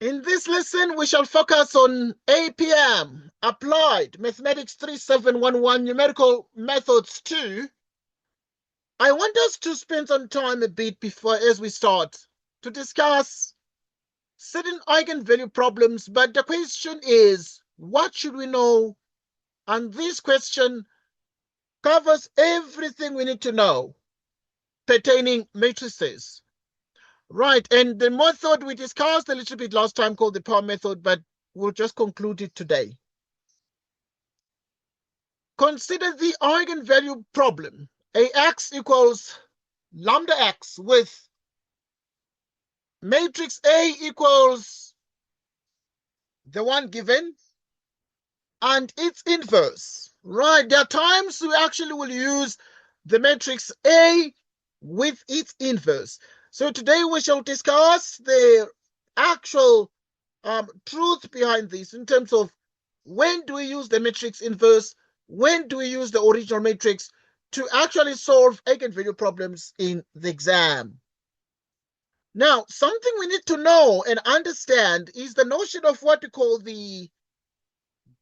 In this lesson, we shall focus on APM, Applied Mathematics 3711 Numerical Methods 2. I want us to spend some time a bit before as we start to discuss certain eigenvalue problems, but the question is, what should we know? And this question covers everything we need to know pertaining matrices. Right, and the method we discussed a little bit last time called the power method, but we'll just conclude it today. Consider the eigenvalue problem. Ax equals lambda x with matrix A equals the one given and its inverse. Right, there are times we actually will use the matrix A with its inverse. So today we shall discuss the actual truth behind this in terms of when do we use the matrix inverse, when do we use the original matrix to actually solve eigenvalue problems in the exam. Now, something we need to know and understand is the notion of what we call the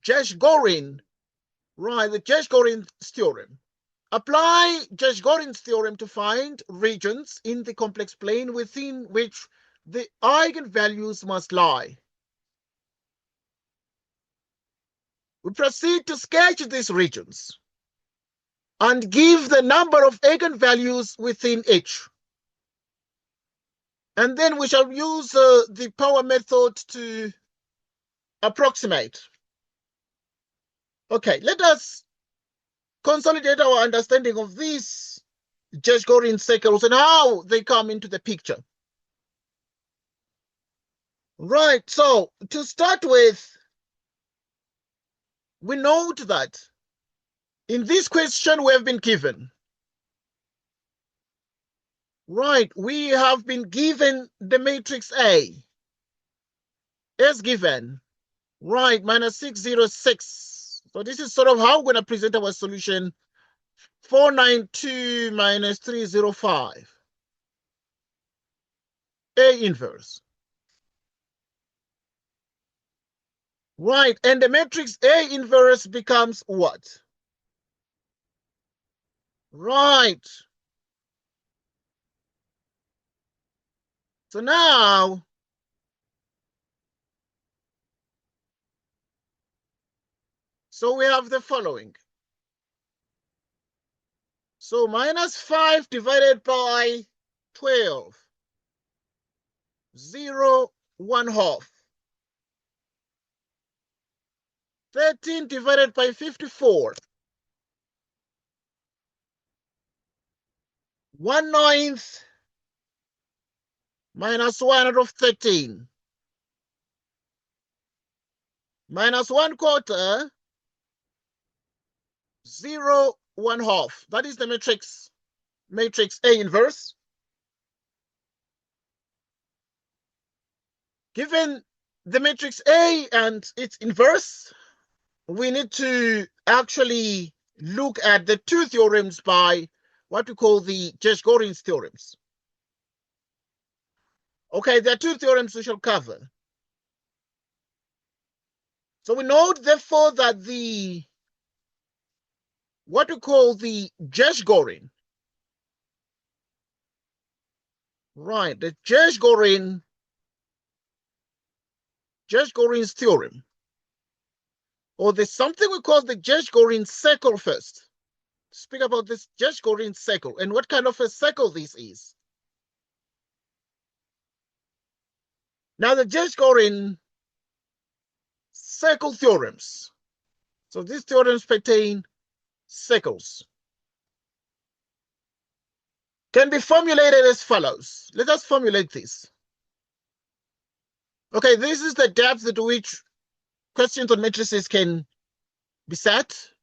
Gerschgorin, right? The Gerschgorin theorem. Apply Gerschgorin's theorem to find regions in the complex plane within which the eigenvalues must lie. We proceed to sketch these regions and give the number of eigenvalues within each. And then we shall use the power method to approximate. Okay, let us consolidate our understanding of these Gerschgorin circles and how they come into the picture. Right, so to start with, we note that in this question we have been given, right, we have been given the matrix A as given, right, minus 606. So this is sort of how we're going to present our solution. 492 minus 305. A inverse. Right, and the matrix A inverse becomes what? Right. So now, so we have the following. So minus 5 divided by 12. 0, 1/2. 13 divided by 54. 1/9 minus 1 out of 13. Minus 1/4. 0, 1/2. That is the matrix A inverse. Given the matrix A and its inverse, we need to actually look at the two theorems by what we call the Gerschgorin's theorems. Okay, there are two theorems we shall cover. So we note, therefore, that what we call the Gerschgorin, right, the Gerschgorin's theorem, or there's something we call the Gerschgorin circle first. Speak about this Gerschgorin circle and what kind of a circle this is. Now, the Gerschgorin circle theorems. So these theorems pertain circles. Can be formulated as follows. Let us formulate this. Okay, this is the depth at which questions on matrices can be set.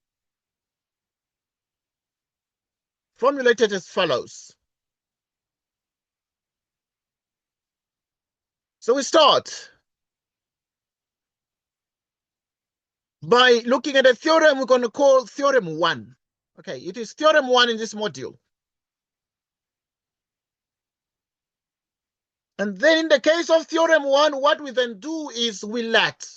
Formulated as follows. So we start by looking at a theorem we're going to call Theorem 1. Okay, it is Theorem 1 in this module. And then in the case of theorem 1, what we then do is we let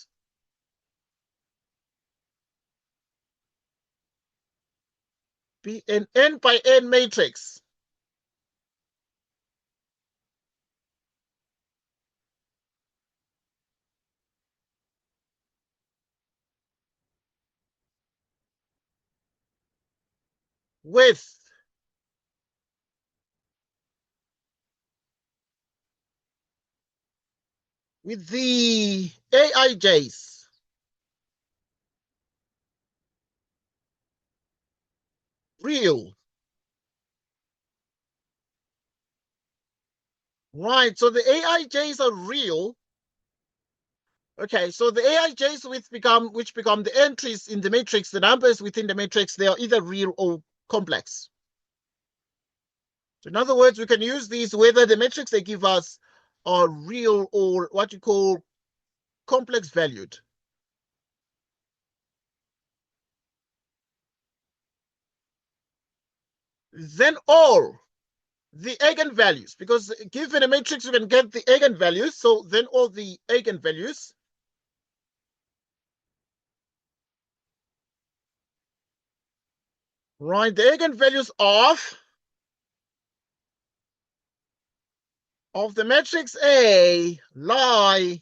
be an n by n matrix with the aij's real. Right, so the aij's are real. Okay, so the aij's which become the entries in the matrix, the numbers within the matrix, they are either real or complex. So in other words, we can use these whether the matrix they give us are real or what you call complex valued. Then all the eigenvalues, because given a matrix, you can get the eigenvalues. So then all the eigenvalues right? The eigenvalues of the matrix A lie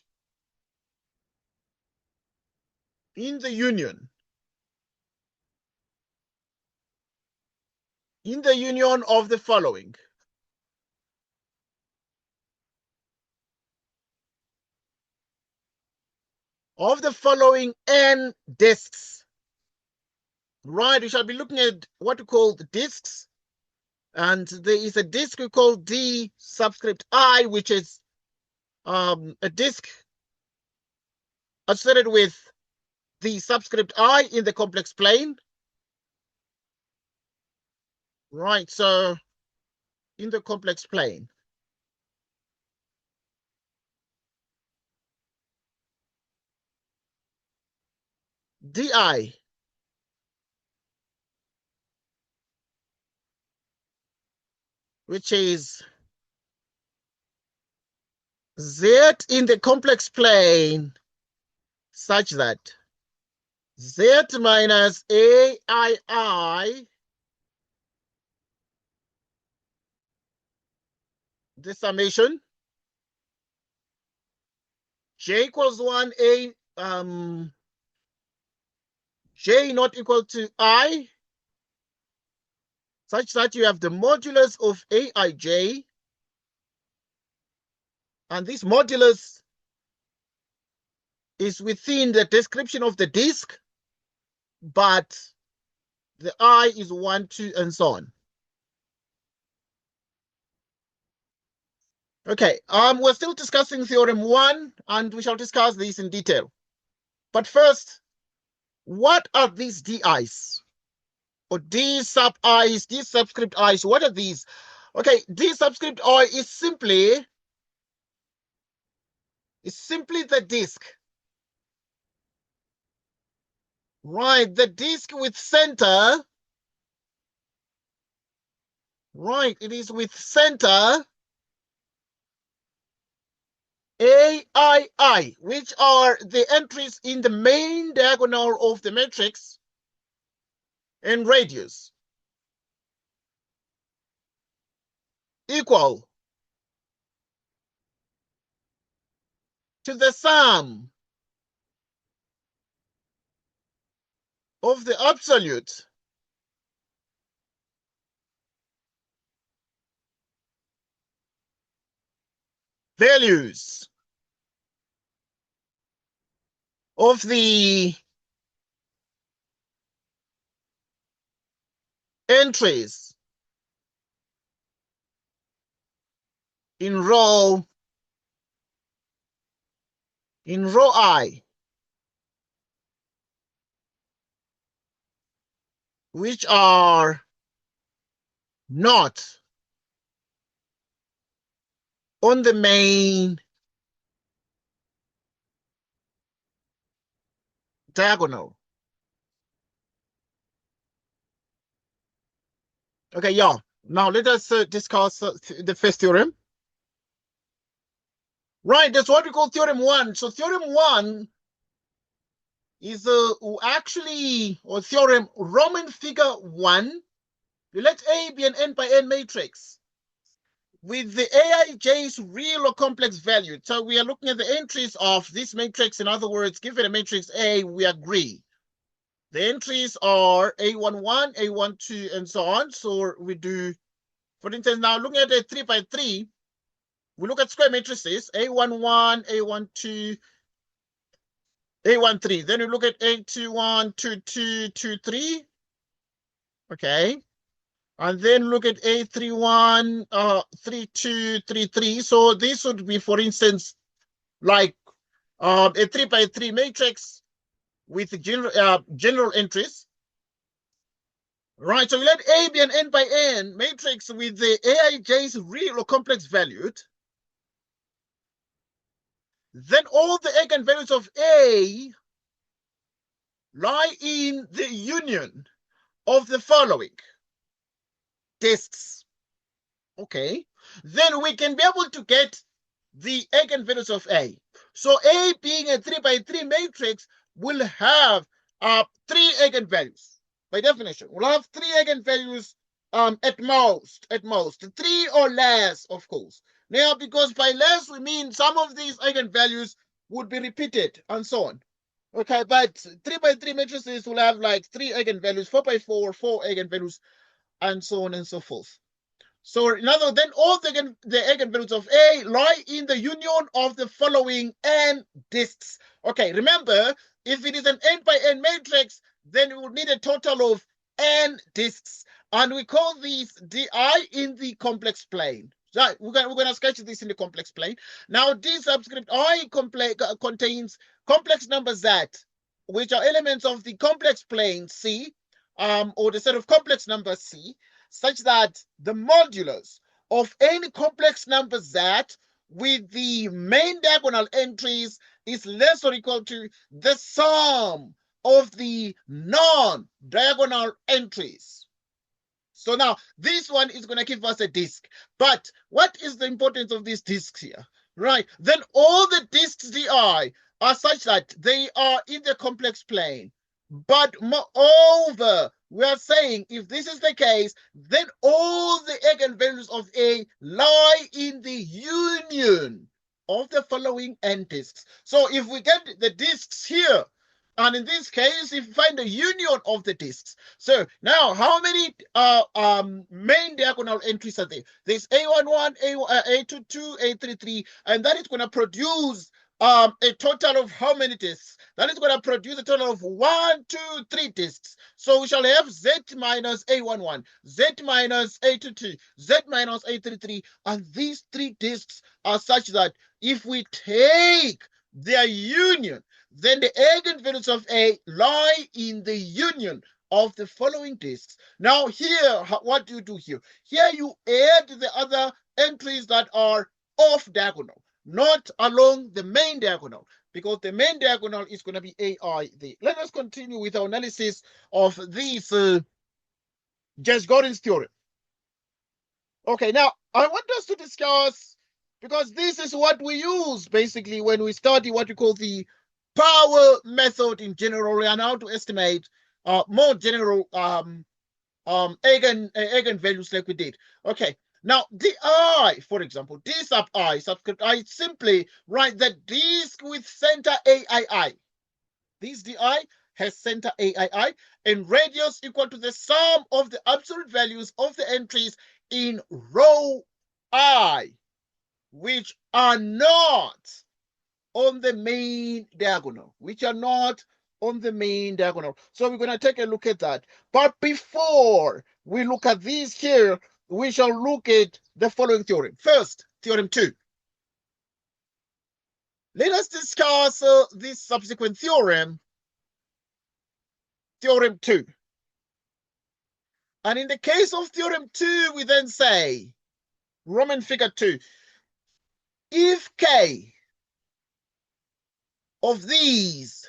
in the union. In the union of the following. Of the following n disks. Right, we shall be looking at what we call the disks. And there is a disk we call D subscript I, which is a disk associated with the subscript I in the complex plane. Right, so in the complex plane. Di, which is Z in the complex plane such that Z minus AII, the summation, J equals 1, J not equal to I, such that you have the modulus of Aij, and this modulus is within the description of the disk, but the I is 1, 2, and so on. Okay, we're still discussing theorem 1, and we shall discuss this in detail. But first, what are these DIs? Or D sub I's, D subscript I's, what are these? Okay, D subscript I is simply the disk. Right, the disk with center. Right, it is with center AII, which are the entries in the main diagonal of the matrix and radius equal to the sum of the absolute values of the entries in row I, which are not on the main diagonal. Okay, yeah. Now let us discuss the first theorem. Right, that's what we call theorem 1. So theorem 1 is or theorem Roman figure 1. You let A be an n by n matrix with the Aij's real or complex value. So we are looking at the entries of this matrix. In other words, given a matrix A, we agree. The entries are A11, A12, and so on. So we do, for instance, now looking at a 3 by 3, we look at square matrices, A11, A12, A13. Then we look at A21, 22, 23. Okay. And then look at A31, 32, 33. So this would be, for instance, like a 3 by 3 matrix with general entries. Right, so we let A be an n by n matrix with the Aij's real or complex valued. Then all the eigenvalues of A lie in the union of the following disks. Okay, then we can be able to get the eigenvalues of A. So A being a 3 by 3 matrix will have 3 eigenvalues. By definition, we'll have 3 eigenvalues at most, 3 or less, of course. Now, because by less we mean some of these eigenvalues would be repeated and so on. Okay, but 3 by 3 matrices will have like 3 eigenvalues, 4 by 4, 4 eigenvalues, and so on and so forth. So in other words, then all the eigenvalues of A lie in the union of the following n disks. Okay, remember, if it is an n by n matrix, then we would need a total of n disks. And we call these di in the complex plane. Right, we're going to sketch this in the complex plane. Now, D subscript I contains complex numbers Z, which are elements of the complex plane C, or the set of complex numbers C, such that the modulus of any complex number Z with the main diagonal entries is less or equal to the sum of the non-diagonal entries. So now this one is going to give us a disk. But what is the importance of these disks here? Right, then all the disks Di are such that they are in the complex plane. But moreover, we are saying if this is the case, then all the eigenvalues of A lie in the union of the following n disks. So if we get the disks here, and in this case, if you find the union of the disks. So now, how many main diagonal entries are there? There's A11, A22, A33, and that is going to produce a total of how many disks? That is going to produce a total of 1, 2, 3 disks. So we shall have Z minus A11, Z minus A22, Z minus A33, and these 3 disks are such that if we take their union, then the eigenvalues of A lie in the union of the following disks. Now here, what do you do here? Here you add the other entries that are off diagonal, not along the main diagonal, because the main diagonal is going to be AI there. Let us continue with our analysis of this Gerschgorin's theorem. Okay, now I want us to discuss, because this is what we use basically when we study what we call the power method in general, and how to estimate more general eigenvalues like we did. Okay, now di, for example, d sub I subscript I, simply write the disk with center AII. This di has center AII and radius equal to the sum of the absolute values of the entries in row I, which are not on the main diagonal, So we're going to take a look at that. But before we look at these here, we shall look at the following theorem. First, theorem 2. Let us discuss this subsequent theorem, theorem 2. And in the case of theorem 2, we then say, Roman figure 2, if K of these,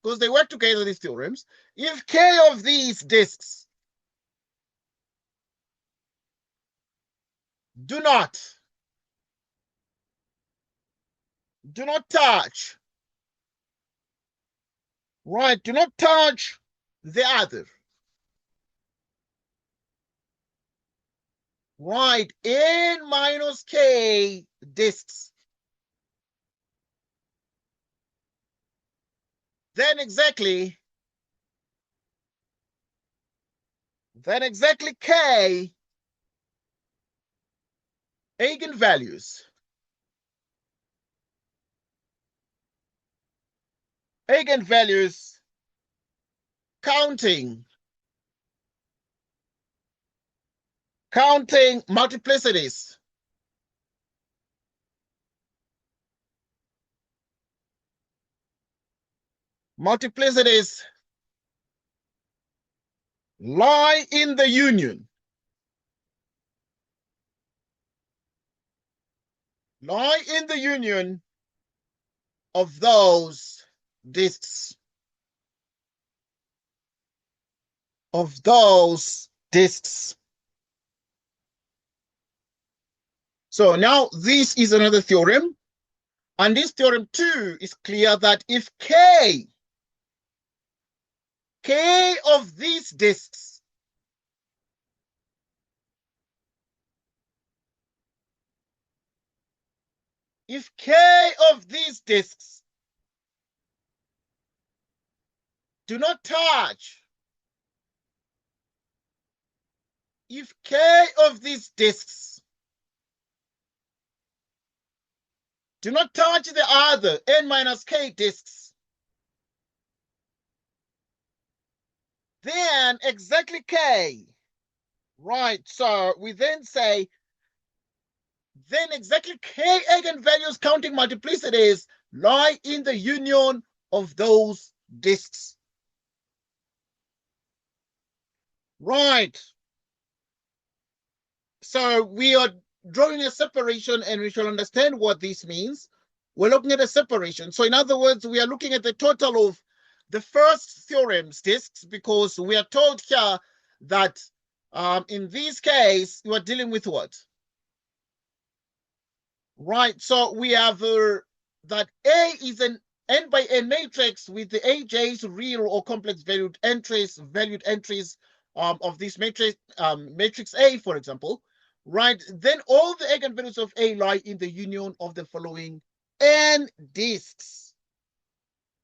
because they work together, these theorems, if K of these disks do not do not touch. Right, do not touch the other. Right, n minus k disks. Then exactly k eigenvalues. Eigenvalues counting multiplicities. Multiplicities lie in the union. Lie in the union of those disks. Of those disks. So now this is another theorem. And this theorem too is clear that if k of these disks do not touch, if k of these disks do not touch the other n minus k disks, then exactly k, right? So we then say, then exactly k eigenvalues counting multiplicities lie in the union of those disks. Right. So we are drawing a separation, and we shall understand what this means. We're looking at a separation. So in other words, we are looking at the total of the first theorem's disks, because we are told here that in this case, you are dealing with what? Right. So we have that A is an n by n matrix with the AJ's real or complex valued entries of this matrix, matrix A, for example. Right. Then all the eigenvalues of A lie in the union of the following n disks.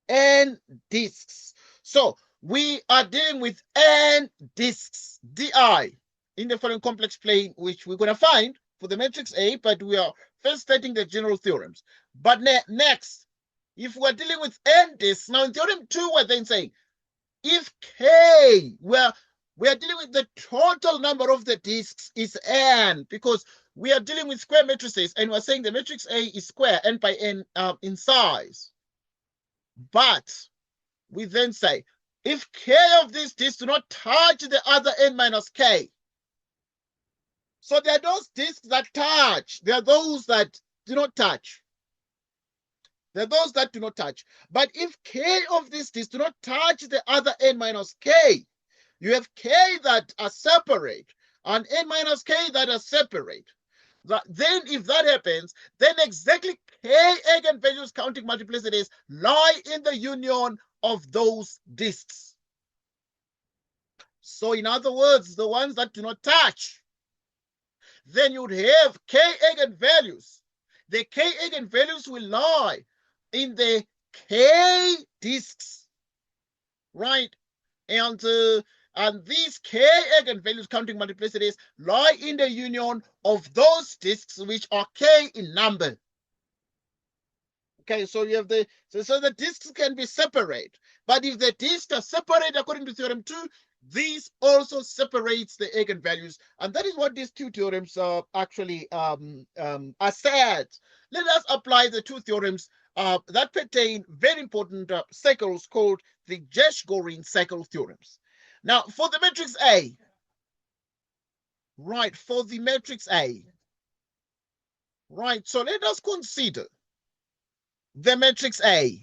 N disks. So we are dealing with n disks, di, in the following complex plane, which we're going to find for the matrix A, but we are first stating the general theorems. But next, if we're dealing with n disks, now in theorem 2, we're then saying, if k, we are dealing with the total number of the disks is n, because we are dealing with square matrices, and we're saying the matrix A is square, n by n in size. But we then say, if k of these disks do not touch the other n minus k, so there are those disks that touch, there are those that do not touch. There are those that do not touch. But if k of these disks do not touch the other n minus k, you have k that are separate and n minus k that are separate. Then if that happens, then exactly k eigenvalues counting multiplicities lie in the union of those disks. So in other words, the ones that do not touch, then you'd have k eigenvalues. The k eigenvalues will lie in the k disks, right? And these k eigenvalues counting multiplicities lie in the union of those disks which are k in number. Okay, so you have so the disks can be separate, but if the disks are separate according to theorem 2, this also separates the eigenvalues, and that is what these two theorems actually are said. Let us apply the two theorems that pertain very important cycles called the Gerschgorin cycle theorems. Now, for the matrix A, right, for the matrix A, right, so let us consider the matrix A.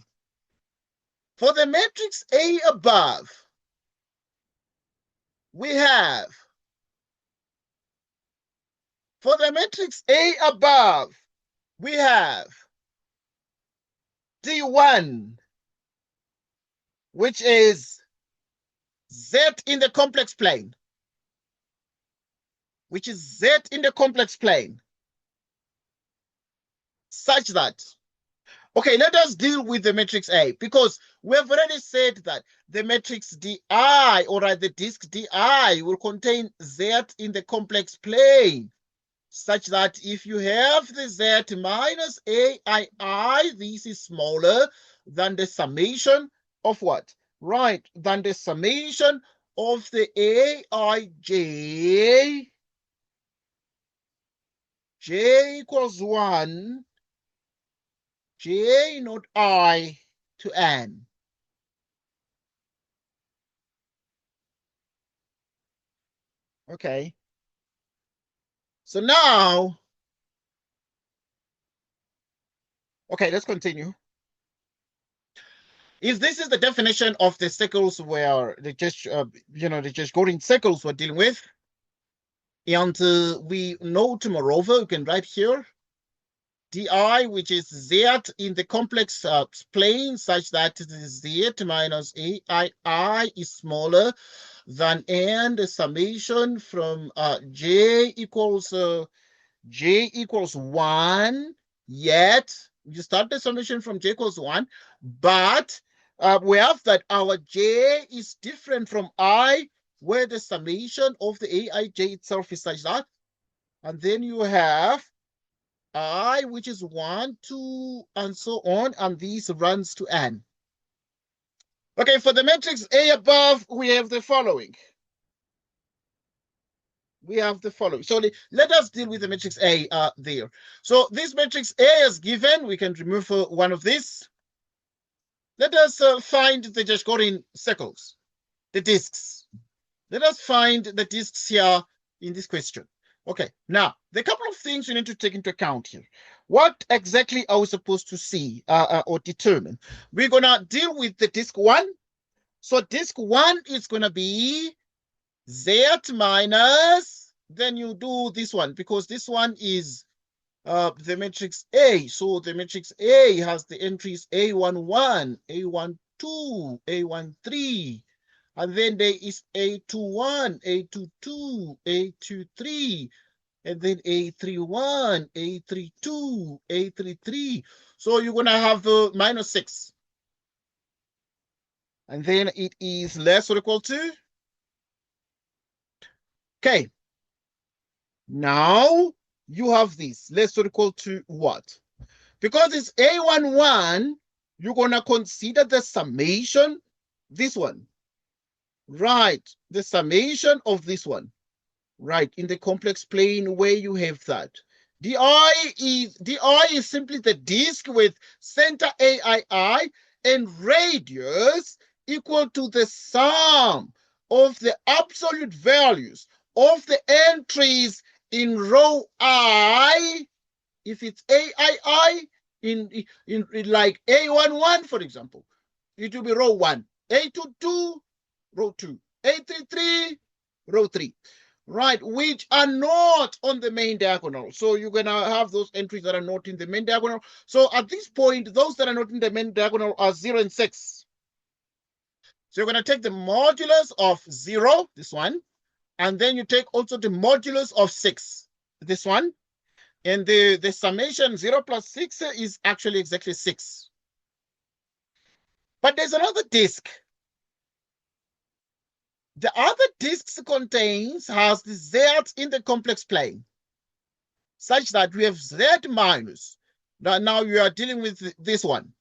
For the matrix A above, we have, for the matrix A above, we have D1, which is Z in the complex plane, such that, okay, let us deal with the matrix A, because we have already said that the matrix DI, or the disk DI, will contain Z in the complex plane, such that if you have the Z minus AII, this is smaller than the summation of what? Right, than the summation of the AIJ, J equals 1, J not I to N. Okay. So now, okay, let's continue. If this is the definition of the circles where the Gerschgorin circles we're dealing with, and we note, moreover, you can write here, DI, which is Z in the complex plane, such that Z minus AII is smaller than N, the summation from J equals 1, yet you start the summation from J equals 1, but we have that our J is different from I, where the summation of the AIJ itself is such that, and then you have I, which is 1, 2, and so on, and this runs to N. Okay, for the matrix A above, we have the following. So let us deal with the matrix A there. So this matrix A is given. We can remove one of these. Let us find the Gerschgorin circles, the disks. Let us find the disks here in this question. Okay, now, the couple of things you need to take into account here. What exactly are we supposed to see or determine? We're going to deal with the disk 1. So disk 1 is going to be Z minus, then you do this one, because this one is the matrix A. So the matrix A has the entries A11, A12, A13. And then there is A21, A22, A23, and then A31, A32, A33. So you're going to have minus 6. And then it is less or equal to. Okay. Now you have this less or equal to what? Because it's A11, you're going to consider the summation, this one. Right, the summation of this one, right, in the complex plane where you have that. DI is simply the disk with center AII and radius equal to the sum of the absolute values of the entries in row I, if it's AII, in like A11, for example, it will be row 1, A22, row 2, A33, row 3, right, which are not on the main diagonal. So you're going to have those entries that are not in the main diagonal. So at this point, those that are not in the main diagonal are 0 and 6. So you're going to take the modulus of 0, this one, and then you take also the modulus of 6, this one, and the summation 0 plus 6 is actually exactly 6. But there's another disk. The other disks has the Z in the complex plane, such that we have Z minus. Now you are dealing with this one,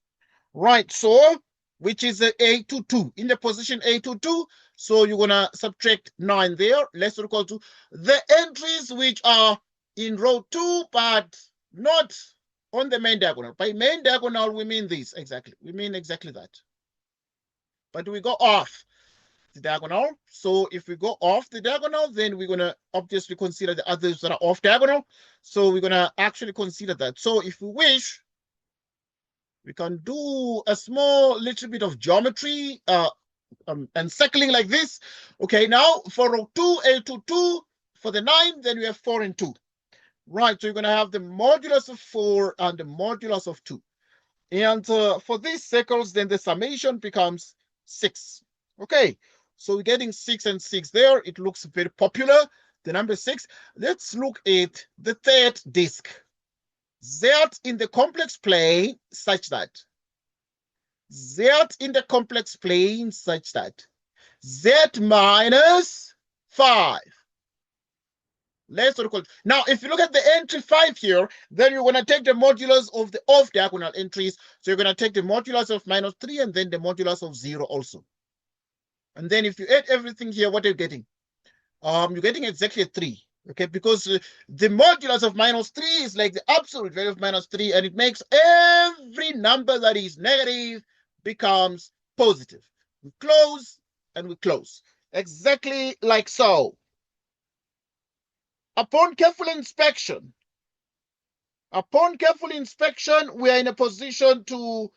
right? So, which is A22 in the position A22. So you're gonna subtract 9 there, less or equal to the entries which are in row 2, but not on the main diagonal. By main diagonal, we mean this exactly. We mean exactly that. But we go off the diagonal. So if we go off the diagonal, then we're going to obviously consider the others that are off diagonal. So we're going to actually consider that. So if we wish, we can do a small little bit of geometry and circling like this. Okay, now for row 2, A22, for the 9, then we have 4 and 2. Right, so you're going to have the modulus of 4 and the modulus of 2. And for these circles, then the summation becomes 6. Okay, so we're getting 6 and 6 there. It looks very popular, the number 6. Let's look at the third disk. Z in the complex plane such that Z in the complex plane such that Z minus 5. Let's record. Now, if you look at the entry 5 here, then you're going to take the modulus of the off-diagonal entries. So you're going to take the modulus of -3 and then the modulus of 0 also. And then if you add everything here, what are you getting? You're getting exactly 3. Okay, because the modulus of -3 is like the absolute value of -3, and it makes every number that is negative becomes positive. We close and we close. Exactly like so. Upon careful inspection, we are in a position to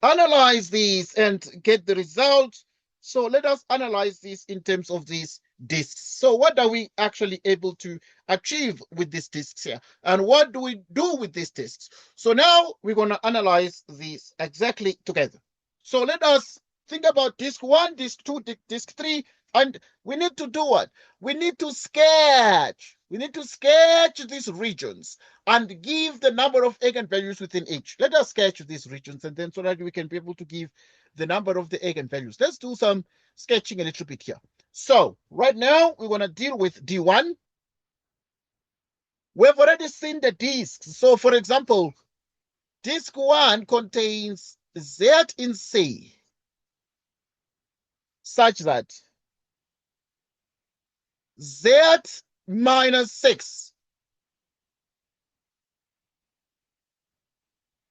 analyze these and get the results. So let us analyze this in terms of these disks. So what are we actually able to achieve with these disks here? And what do we do with these disks? So now we're going to analyze these exactly together. So let us think about disk 1, disk 2, disk 3, and we need to do what? We need to sketch. We need to sketch these regions and give the number of eigenvalues within each. Let us sketch these regions, and then so that we can be able to give the number of the eigenvalues. Let's do some sketching a little bit here. So right now we're going to deal with D1. We've already seen the disks. So for example, disk 1 contains Z in C such that Z minus 6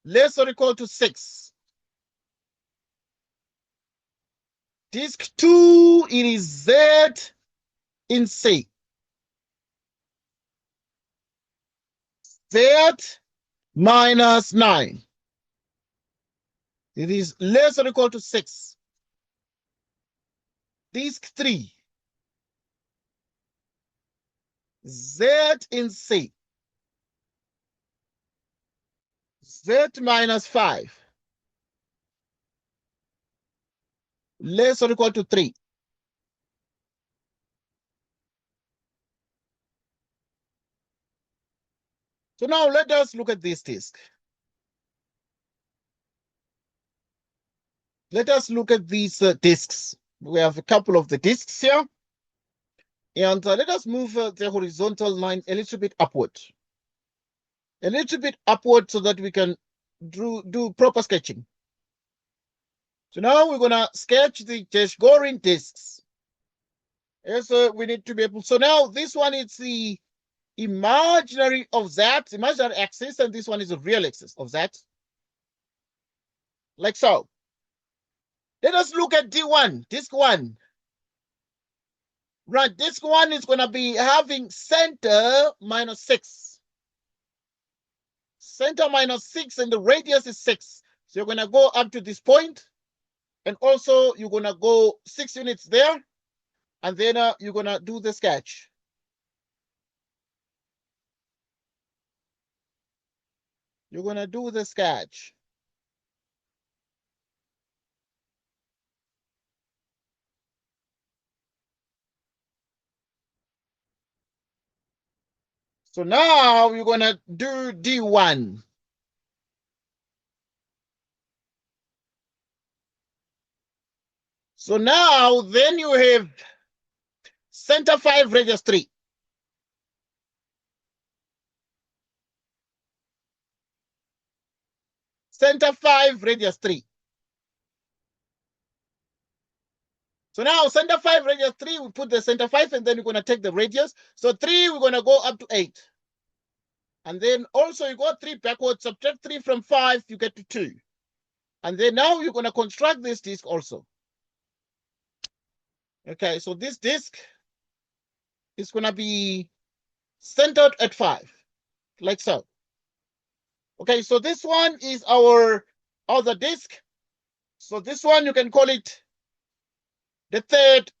less or equal to 6. Disk 2, it is Z in C. Z minus 9. It is less or equal to 6. Disk 3, Z in C. Z minus 5. Less or equal to 3. So now let us look at this disk. Let us look at these disks. We have a couple of the disks here. And let us move the horizontal line a little bit upward. A little bit upward so that we can do proper sketching. So now we're going to sketch the Gerschgorin disks. Yes, we need to be able. So now this one is the imaginary of that, imaginary axis, and this one is the real axis of that. Like so. Let us look at D1, disk 1. Right, disk 1 is going to be having center minus 6. Center minus 6, and the radius is 6. So you're going to go up to this point, and also you're going to go 6 units there, and then you're going to do the sketch. You're going to do the sketch. So now you're going to do D1. So now then you have center 5, radius 3. Center 5, radius 3. So now center 5, radius 3, we put the center 5, and then we're going to take the radius. So 3, we're going to go up to 8. And then also you go 3 backwards, subtract 3 from 5, you get to 2. And then now you're going to construct this disk also. Okay, so this disk is going to be centered at 5, like so. Okay, so this one is our other disk. So this one, you can call it the third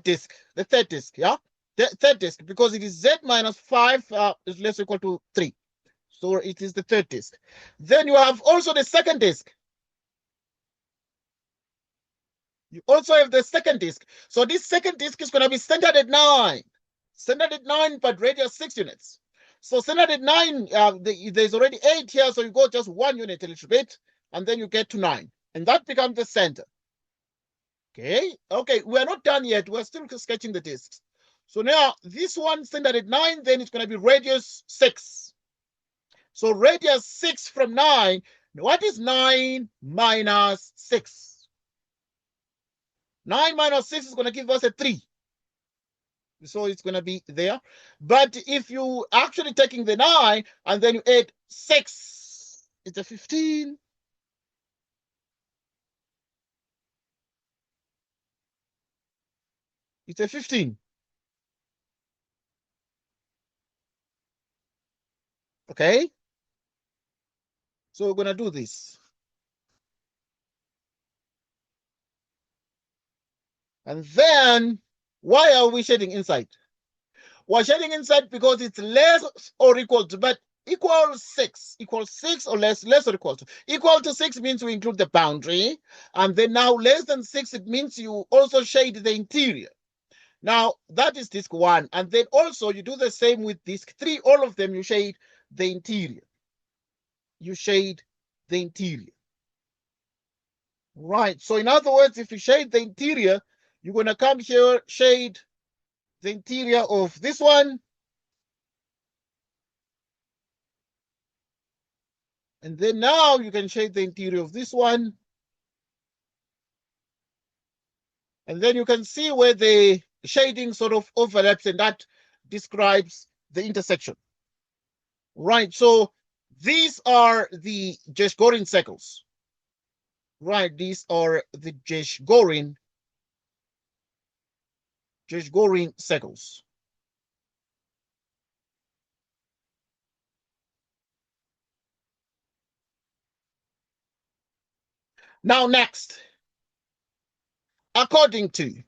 disk, yeah? The third disk, because it is Z minus 5 is less or equal to 3. So it is the third disk. Then you have also the second disk. You also have the second disk. So this second disk is going to be centered at 9. Centered at 9, but radius 6 units. So centered at 9, there's already 8 here, so you go just 1 unit a little bit, and then you get to 9. And that becomes the center. Okay, we're not done yet. We're still sketching the disks. So now this one centered at 9, then it's going to be radius 6. So radius 6 from 9. What is 9 minus 6? 9 minus 6 is going to give us a 3. So it's going to be there. But if you actually taking the 9 and then you add 6, it's a 15. It's a 15. Okay? So we're going to do this. And then, why are we shading inside? We're shading inside because it's less or equal to, but equals 6. Equals 6 or less or equal to. Equal to 6 means we include the boundary. And then now less than 6, it means you also shade the interior. Now, that is disk 1. And then also you do the same with disk 3. All of them, you shade the interior. You shade the interior. Right. So in other words, if you shade the interior, you're going to come here, shade the interior of this one. And then now you can shade the interior of this one. And then you can see where the shading sort of overlaps, and that describes the intersection. Right. So these are the Gerschgorin circles. Right. These are the Gerschgorin circles. Now, next, according to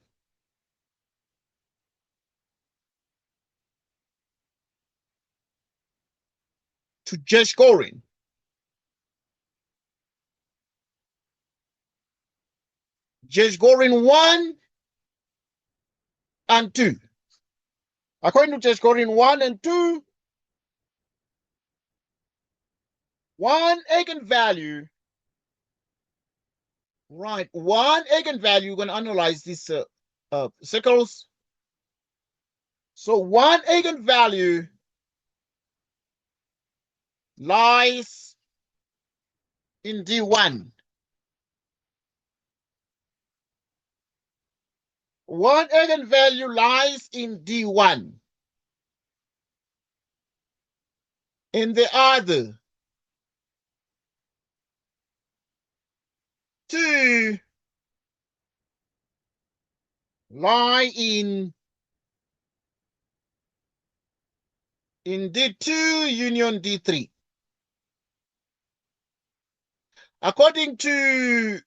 Gerschgorin, Gerschgorin 1 and 2. According to Gerschgorin 1 and 2, one eigenvalue, right? One eigenvalue, we're going to analyze these circles. So one eigenvalue lies in D1. One eigenvalue lies in D1. And the other two lie in D2 union D3. According to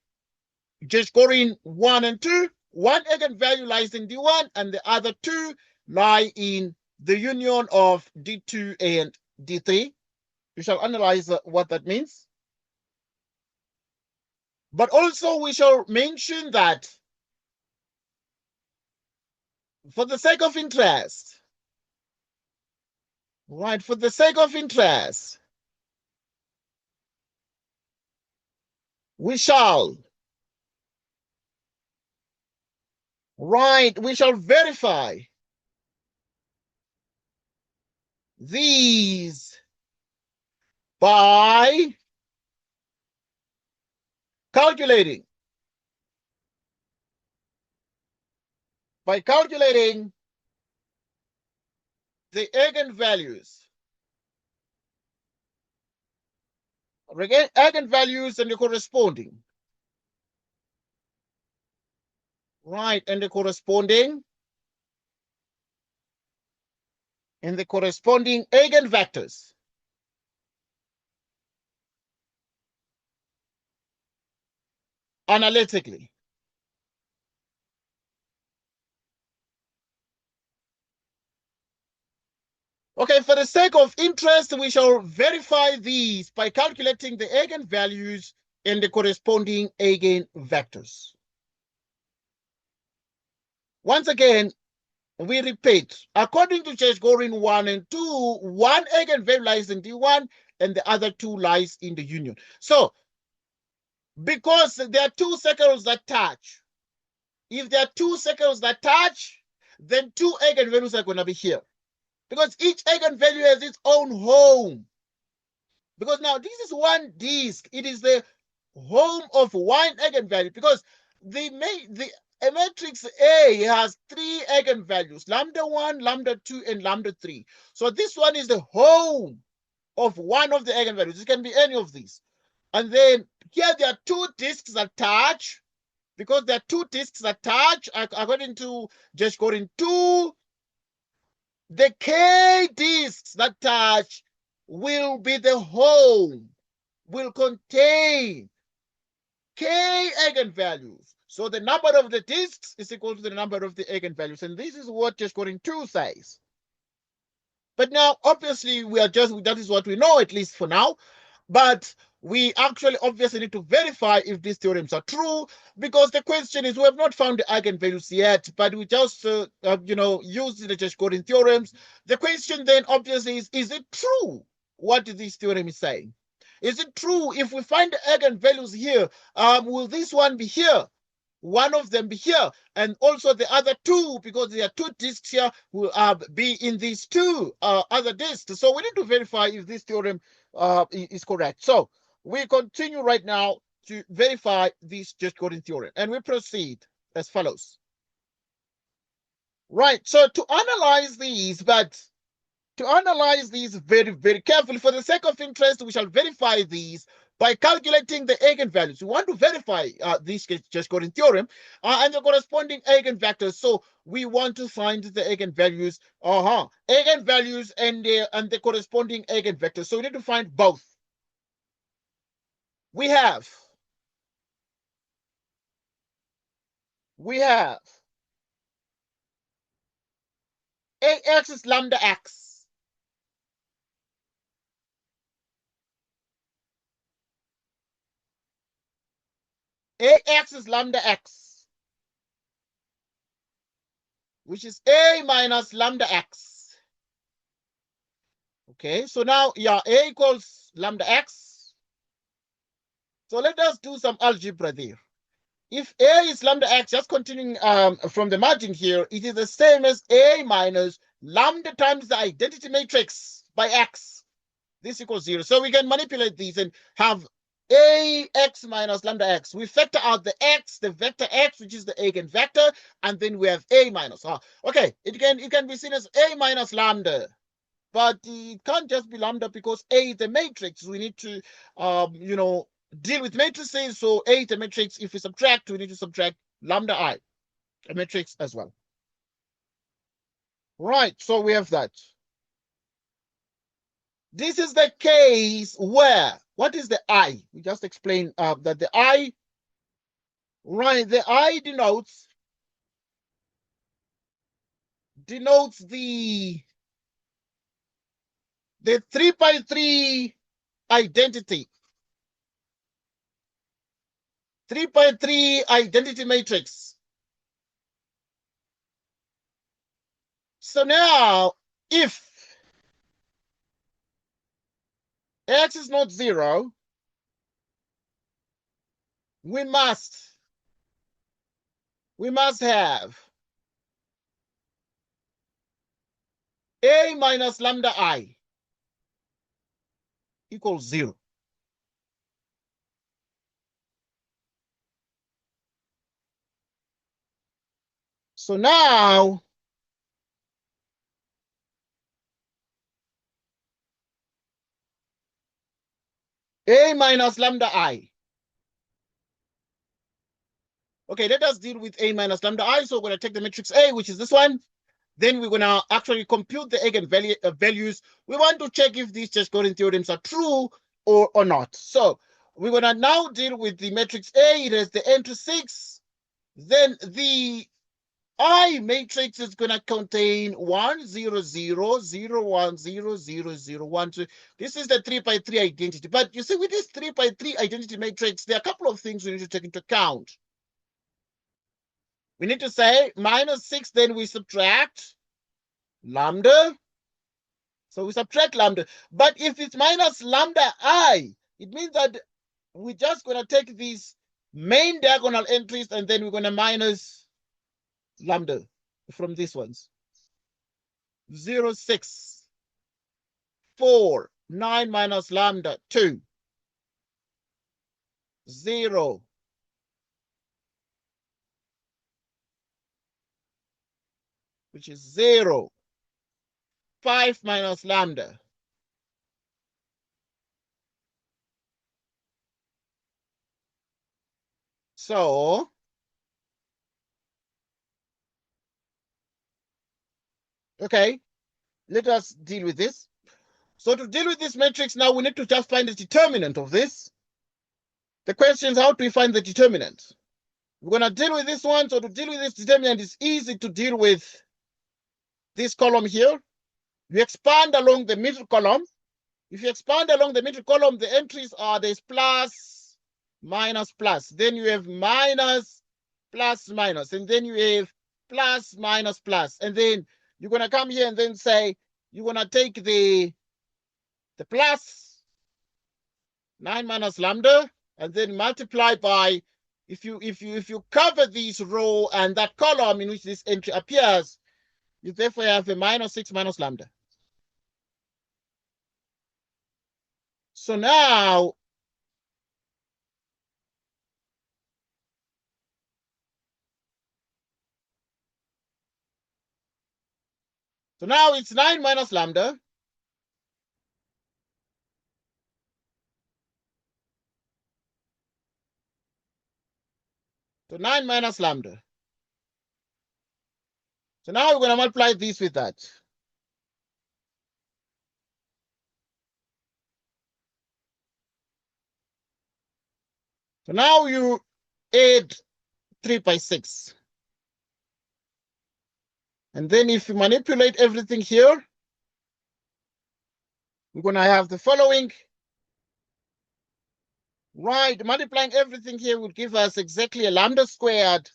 Gerschgorin 1 and 2, one eigenvalue lies in D1 and the other two lie in the union of D2 and D3. We shall analyze what that means. But also we shall mention that for the sake of interest, right, for the sake of interest, we shall verify these by calculating the eigenvalues and the corresponding, right, and the corresponding eigenvectors. Analytically. Okay, for the sake of interest, we shall verify these by calculating the eigenvalues and the corresponding eigenvectors. Once again, we repeat, according to Gerschgorin 1 and 2, one eigenvalue lies in D1 and the other two lies in the union. So, because there are two circles that touch, if there are two circles that touch, then two eigenvalues are going to be here. Because each eigenvalue has its own home. Because now this is one disk. It is the home of one eigenvalue. Because a matrix A has three eigenvalues, lambda 1, lambda 2, and lambda 3. So this one is the home of one of the eigenvalues. It can be any of these. And then here there are two disks that touch. Because there are two disks that touch, according to Gerschgorin 2, the K disks that touch will be the home, will contain K eigenvalues. So the number of the disks is equal to the number of the eigenvalues. And this is what Gerschgorin 2 says. But now, obviously, that is what we know, at least for now. But we actually obviously need to verify if these theorems are true, because the question is, we have not found the eigenvalues yet, but we just, use the Gerschgorin theorems. The question then obviously is it true what this theorem is saying? Is it true if we find the eigenvalues here, will this one be here? One of them be here, and also the other two, because there are two disks here, will be in these two other disks. So we need to verify if this theorem is correct. So we continue right now to verify this Gerschgorin theorem, and we proceed as follows. Right, so to analyze these, very, very carefully, for the sake of interest, we shall verify these by calculating the eigenvalues. We want to verify this Gerschgorin theorem and the corresponding eigenvectors. So we want to find the eigenvalues, eigenvalues and the corresponding eigenvectors. So we need to find both. We have AX is lambda x. AX is lambda x, which is A minus lambda x. Okay, so now, A equals lambda x. So let us do some algebra there. If A is lambda x, just continuing from the margin here, it is the same as A minus lambda times the identity matrix by x. This equals 0. So we can manipulate these and have AX minus lambda x. We factor out the x, the vector x, which is the eigenvector, and then we have A minus. Okay, it can be seen as A minus lambda, but it can't just be lambda because A is the matrix. We need to, deal with matrices. So A is a matrix. If we subtract, we need to subtract lambda I, a matrix as well. Right, so we have that. This is the case where, what is the I? We just explained that the I, right, the I denotes the 3 by 3 identity. 3 by 3 identity matrix. So now, if X is not 0, we must have A minus lambda I equals 0. So now, A minus lambda I. Okay, let us deal with A minus lambda I. So we're going to take the matrix A, which is this one. Then we're going to actually compute the eigenvalues. We want to check if these Gerschgorin theorems are true or not. So we're going to now deal with the matrix A. It has the entry 6. Then the I matrix is going to contain 1, 0, 0, 0, 1, 0, 0, 0, 1, 2. This is the 3 by 3 identity. But you see, with this 3 by 3 identity matrix, there are a couple of things we need to take into account. We need to say minus 6, then we subtract lambda. So we subtract lambda. But if it's minus lambda I, it means that we're just going to take these main diagonal entries and then we're going to minus lambda from these ones. 0, 6, 4, 9 minus lambda, 2, 0, which is 0, 5 minus lambda. So, okay, let us deal with this. So to deal with this matrix now, we need to just find the determinant of this. The question is, how do we find the determinant? We're going to deal with this one. So to deal with this determinant, it's easy to deal with this column here. You expand along the middle column. If you expand along the middle column, the entries are there's plus, minus, plus. Then you have minus, plus, minus. And then you have plus, minus, plus. And then you're going to come here and then say, you're going to take the plus 9 minus lambda and then multiply by, if you cover this row and that column in which this entry appears, you therefore have a minus 6 minus lambda. So now it's 9 minus lambda. So 9 minus lambda. So now we're going to multiply this with that. So now you add 3 by 6. And then if you manipulate everything here, we're going to have the following. Right, multiplying everything here would give us exactly a lambda squared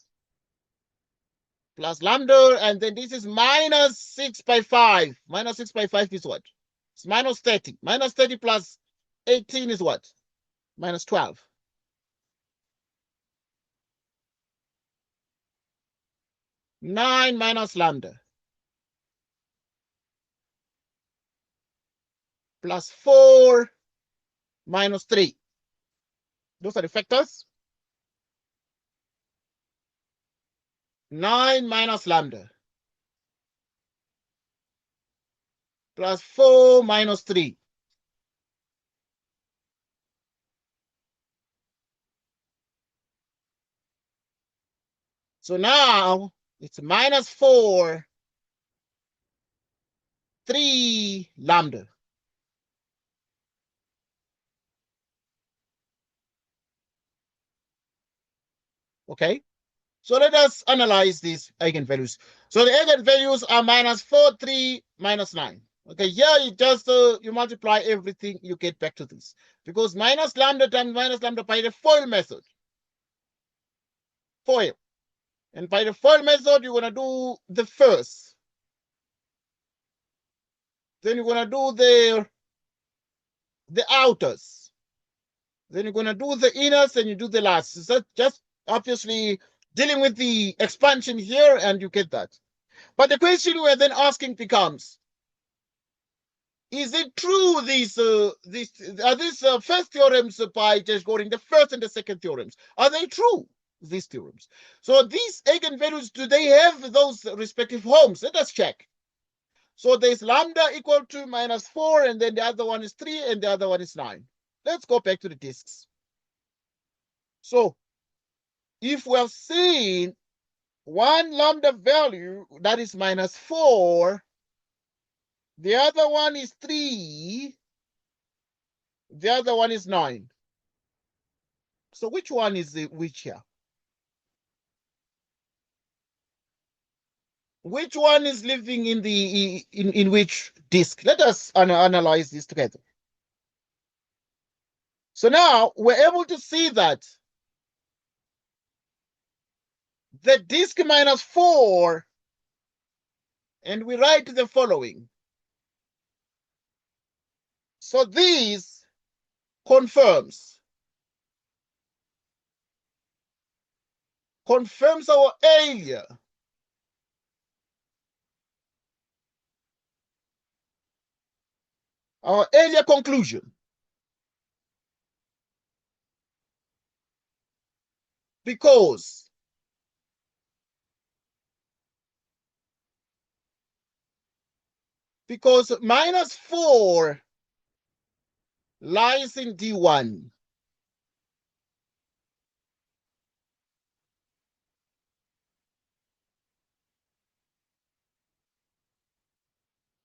plus lambda, and then this is minus 6 by 5. Minus 6 by 5 is what? It's minus 30. Minus 30 plus 18 is what? Minus 12. Nine minus lambda plus 4 minus 3. Those are the factors. 9 minus lambda plus 4 minus 3. So now it's minus 4, 3 lambda. Okay, so let us analyze these eigenvalues. So the eigenvalues are minus 4, 3, minus 9. Okay, here you just you multiply everything, you get back to this. Because minus lambda times minus lambda by the FOIL method. FOIL. And by the FOIL method, you're going to do the first. Then you're going to do the outers. Then you're going to do the inners and you do the last. So just obviously dealing with the expansion here and you get that. But the question we're then asking becomes, is it true these first theorems by Gerschgorin, the first and the second theorems, are they true, these theorems? So these eigenvalues, do they have those respective homes? Let us check. So there's lambda equal to minus 4, and then the other one is 3, and the other one is 9. Let's go back to the disks. So if we have seen one lambda value that is minus 4, the other one is 3, the other one is 9. So which one is which here? Which one is living in the in which disk? Let us analyze this together. So now we're able to see that the disk minus 4, and we write the following. So this confirms our earlier conclusion, because minus 4 lies in D1.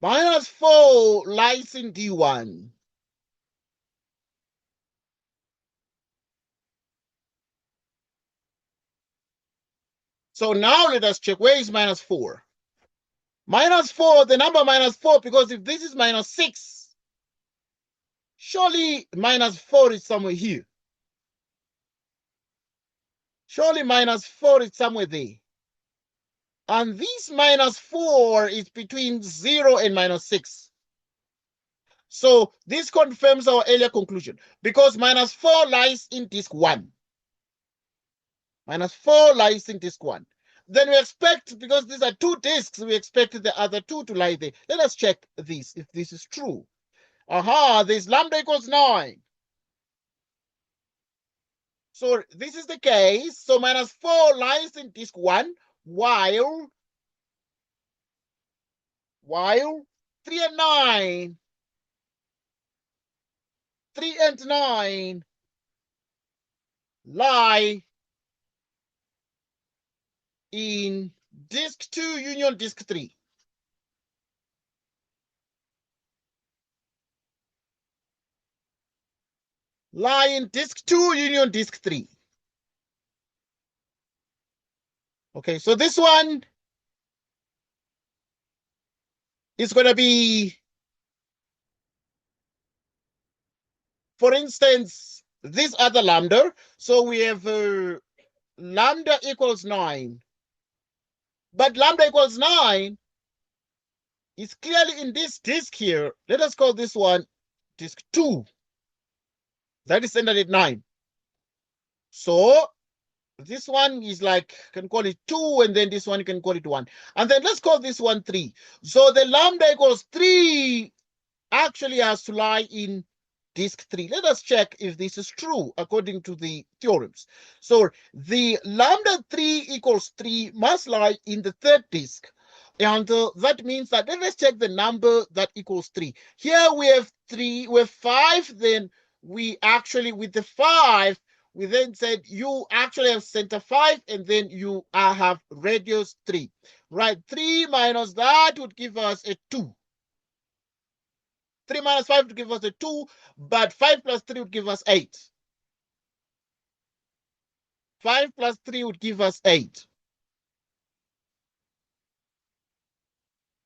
Minus 4 lies in D1. So now let us check, where is minus 4? Minus 4, the number minus 4, because if this is minus 6, surely minus 4 is somewhere here. Surely minus 4 is somewhere there. And this minus 4 is between 0 and minus 6. So this confirms our earlier conclusion, because minus 4 lies in disk 1. Minus 4 lies in disk 1. Then we expect, because these are two disks, we expect the other two to lie there. Let us check this, if this is true. Aha, there's lambda equals 9. So this is the case. So minus 4 lies in disk 1, while 3 and 9 lie in disk 2 union disk 3. Lie in disk 2 union disk 3. Okay, so this one is going to be, for instance, this other lambda. So we have lambda equals 9. But lambda equals 9 is clearly in this disk here. Let us call this one disk 2. That is centered at 9. So this one is like, can call it 2, and then this one you can call it 1. And then let's call this one 3. So the lambda equals 3 actually has to lie in disk 3. Let us check if this is true according to the theorems. So the lambda 3 equals 3 must lie in the third disk. And that means that, let us check the number that equals 3. Here we have 3, we have 5, then we actually, with the 5, we then said you actually have center 5, and then you have radius 3. Right, 3 minus that would give us a 2. 3 minus 5 would give us a 2, but 5 plus 3 would give us 8. 5 plus 3 would give us 8.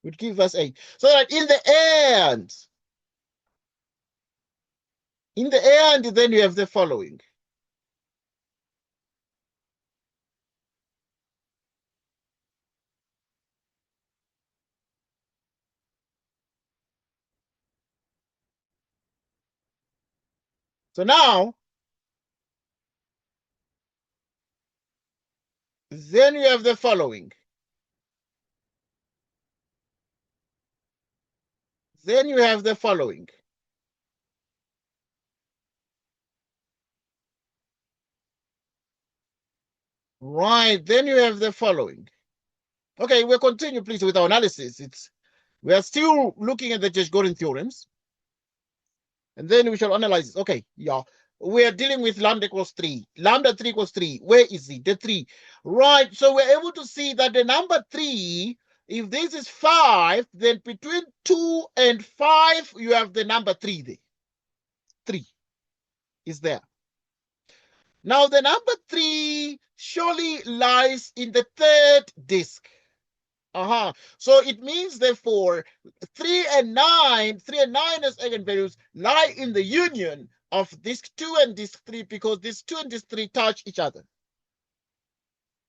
Would give us 8. So that in the end, then you have the following. So now, then you have the following. Then you have the following. Right, then you have the following. Okay, we'll continue, please, with our analysis. We are still looking at the Gerschgorin theorems. And then we shall analyze it. Okay, yeah. We are dealing with lambda equals 3. Lambda 3 equals 3. Where is it? The 3. Right, so we're able to see that the number 3, if this is 5, then between 2 and 5, you have the number 3 there. 3 is there. Now, the number 3 surely lies in the third disk. So it means, therefore, 3 and 9 as eigenvalues lie in the union of this 2 and this 3, because this 2 and this 3 touch each other.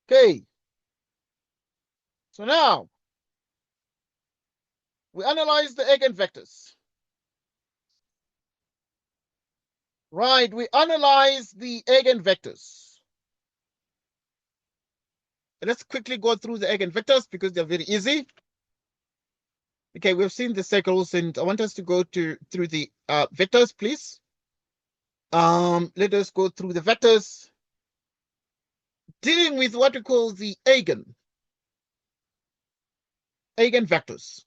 Okay. So now we analyze the eigenvectors. Right, we analyze the eigenvectors. Let's quickly go through the eigenvectors because they're very easy. Okay, we've seen the circles, and I want us to go through the vectors, please. Let us go through the vectors, dealing with what we call the eigenvectors.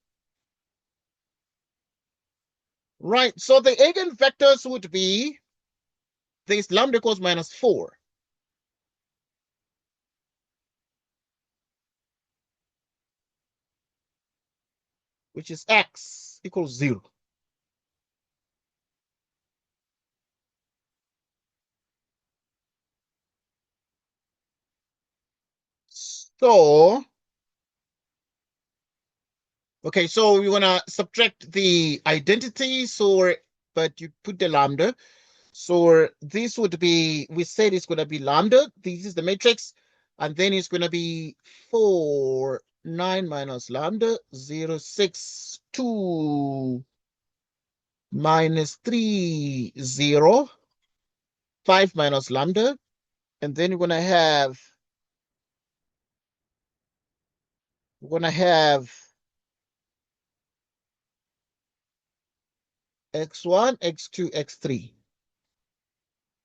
Right, so the eigenvectors would be this lambda equals -4. Which is x equals 0. So, okay, so we want to subtract the identity, but you put the lambda. So this would be, we said it's going to be lambda. This is the matrix. And then it's going to be 4, 9 minus lambda, 0, 6, 2, -3, 0, 5 minus lambda. And then we're going to have x1, x2, x3.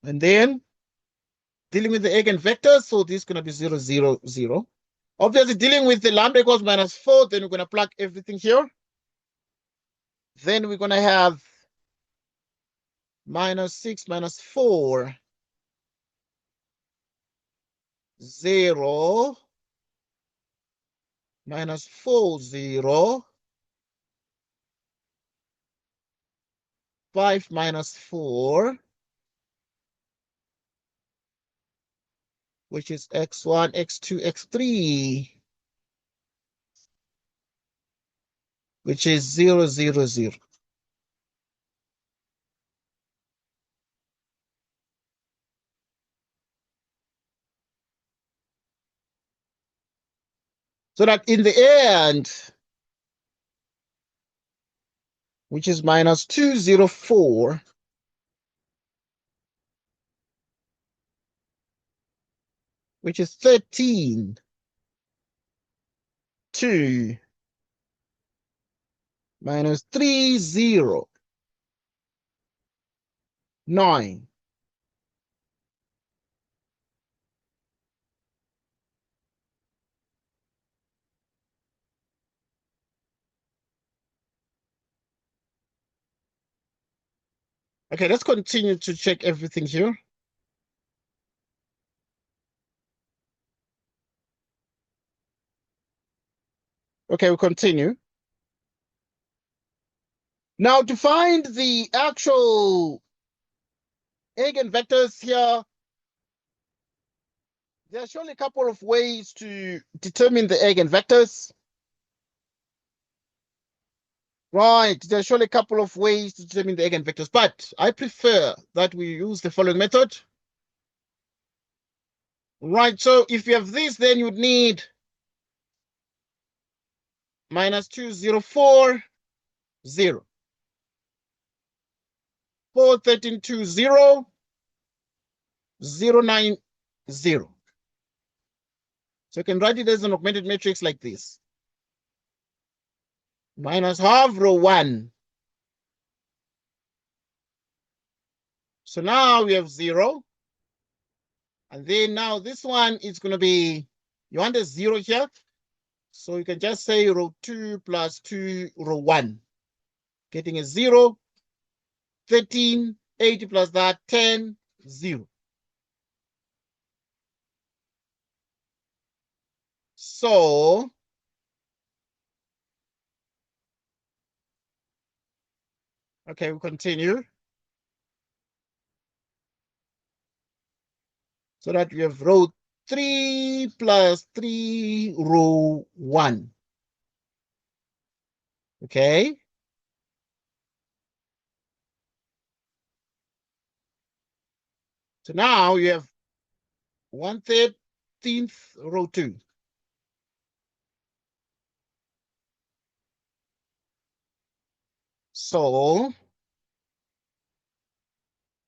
And then dealing with the eigenvectors, so this is going to be 0, 0, 0. Obviously, dealing with the lambda equals -4, then we're going to plug everything here. Then we're going to have -6 minus 4, 0, -4, 0, 5 minus 4, which is x1, x2, x3, which is 0, 0, 0. So that in the end, which is -2, 0, 4, which is 13, 2, -3, 0, 9. Okay, let's continue to check everything here. Okay, we'll continue. Now, to find the actual eigenvectors here, there are surely a couple of ways to determine the eigenvectors. Right, there are surely a couple of ways to determine the eigenvectors, but I prefer that we use the following method. Right, so if you have this, then you would need -2, 0, 4, 0. 4, 13, 2, 0, 0, 9, 0. So you can write it as an augmented matrix like this. -half, row 1. So now we have 0. And then now this one is going to be, you want a 0 here. So you can just say row 2 plus 2, row 1. Getting a 0, 13, 80 plus that, 10, 0. So, okay, we continue. So that we have row 3 plus 3, row 1. Okay. So now you have 1/13 row 2. So,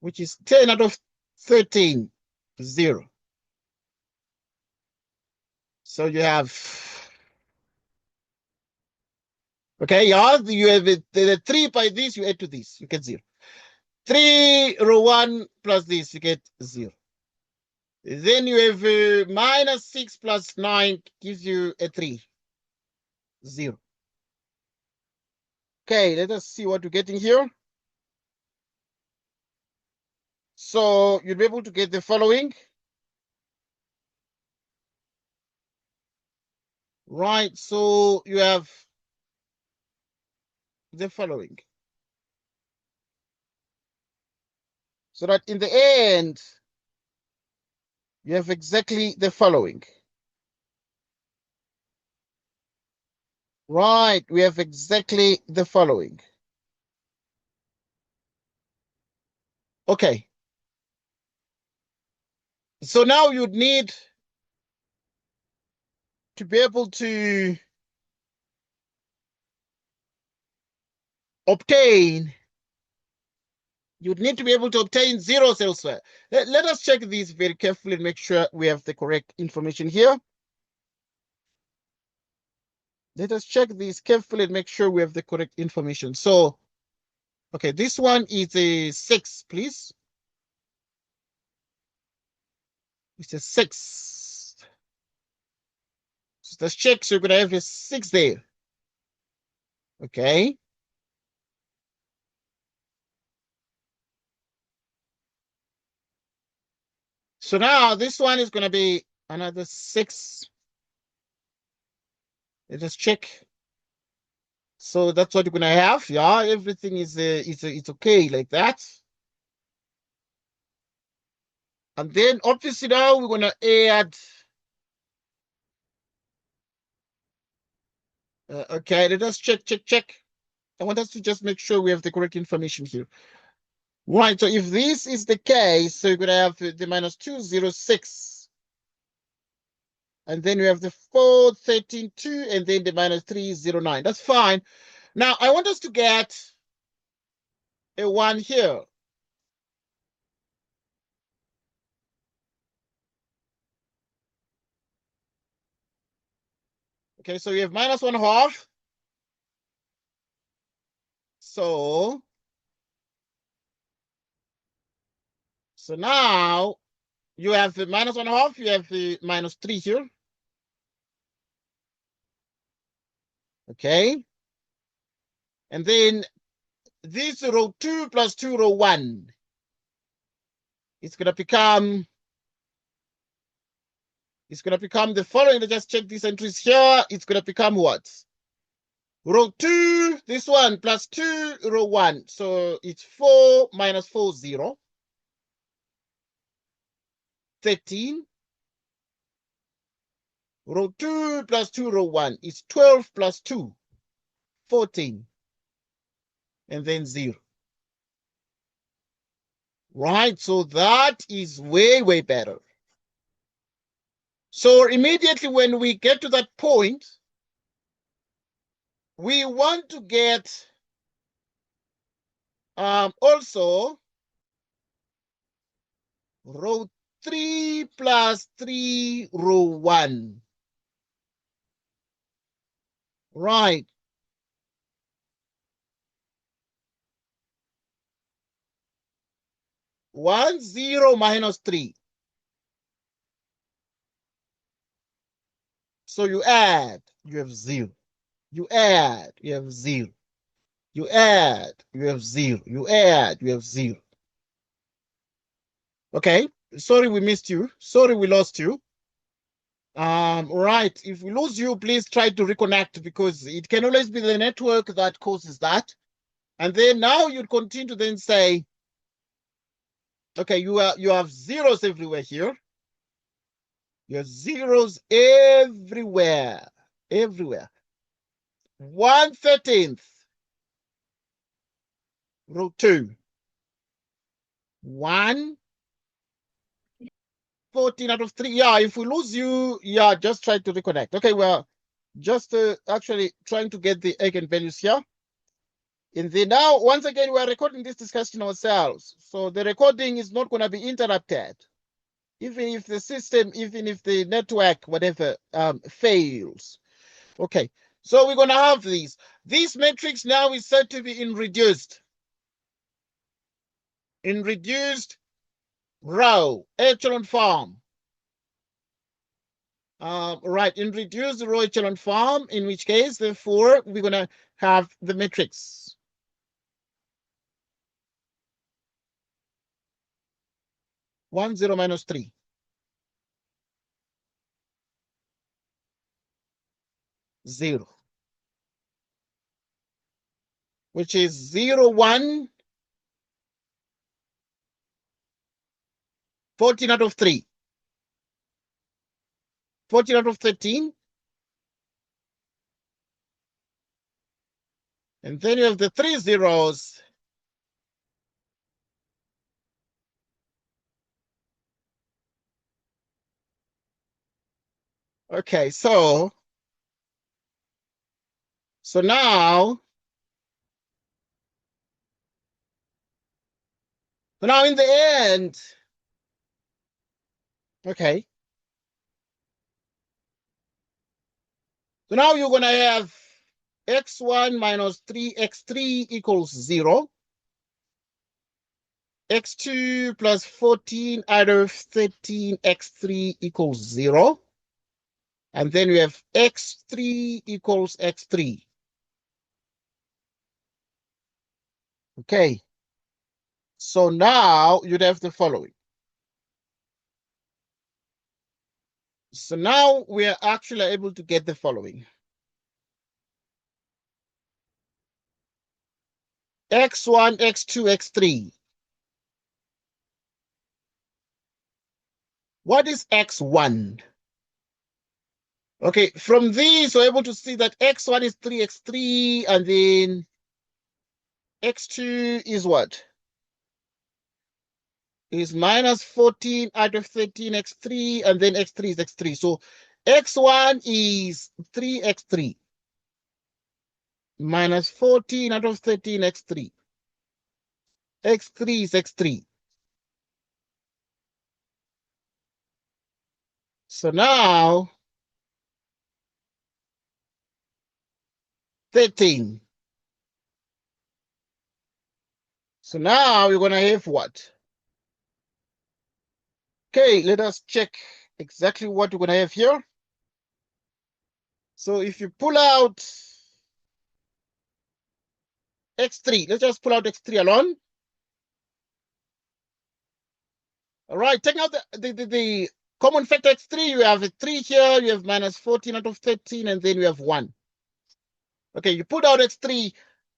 which is 10 out of 13, 0. So you have, okay, yeah, you have the 3 by this, you add to this, you get 0. 3 row 1 plus this, you get 0. Then you have minus 6 plus 9 gives you a 3, 0. Okay, let us see what we're getting here. So you'll be able to get the following. Right, so you have the following. So that in the end, you have exactly the following. Right, we have exactly the following. Okay. So now you'd need to be able to obtain, you'd need to be able to obtain zeros elsewhere. Let us check these very carefully and make sure we have the correct information here. Let us check these carefully and make sure we have the correct information. So, okay, this one is a 6, please. It's a 6. So let's check. So you're going to have a 6 there. Okay. So now this one is going to be another 6. Let us check. So that's what you're going to have. Yeah, everything is it's okay like that. And then obviously now we're going to add. Okay, let us check. I want us to just make sure we have the correct information here. Right, so if this is the case, so you're going to have the minus 206. And then we have the 413.2 and then the minus 309. That's fine. Now, I want us to get a 1 here. Okay, so you have minus 1/2. So now you have the minus 1/2, you have the minus 3 here. Okay. And then this row 2 plus 2 row 1. It's going to become the following. Let's just check these entries here. It's going to become what? Row 2, this one, plus 2, row 1. So it's 4 minus 4, 0. 13. Row 2 plus 2, row 1 is 12 plus 2, 14. And then 0. Right, so that is way, way better. So immediately when we get to that point, we want to get also row 3 plus 3, row 1. Right. One 0 minus 3. So you add, you have 0. You add, you have 0. You add, you have 0. You add, you have 0. Okay. Sorry we missed you. Sorry we lost you. Right. If we lose you, please try to reconnect because it can always be the network that causes that. And then now you'd continue to then say, okay, you have zeros everywhere here. You have zeros everywhere. Everywhere. 1/13 root 2. 1/14 out of 3. Yeah, if we lose you, yeah, just try to reconnect. Okay, well, just actually trying to get the eigenvalues here. And then now, once again, we're recording this discussion ourselves. So the recording is not going to be interrupted. Even if the system, even if the network, whatever, fails. Okay, so we're going to have these. This matrix now is said to be in reduced row, echelon form. Right, in reduced row echelon form, in which case, therefore, we're going to have the matrix. One, 0, minus 3. 0. Which is 0, 1, 14 out of 3. 14 out of 13. And then you have the 3 zeros. Okay, so now in the end, okay. So now you're going to have x1 minus 3x3 equals 0. x2 plus 14 out of 13 x3 equals 0. And then we have x3 equals x3. Okay. So now you'd have the following. So now we are actually able to get the following. x1, x2, x3. What is x1? Okay, from this, we're able to see that x1 is 3x3, and then x2 is what? Is minus 14 out of 13 x3, and then x3 is x3. So x1 is 3x3 minus 14 out of 13 x3. x3 is x3. So now 13. So now we're going to have what? Okay, let us check exactly what we're going to have here. So if you pull out x3, let's just pull out x3 alone. All right, taking out the common factor x3, you have a 3 here, you have minus 14 out of 13, and then you have 1. Okay, you put out x3,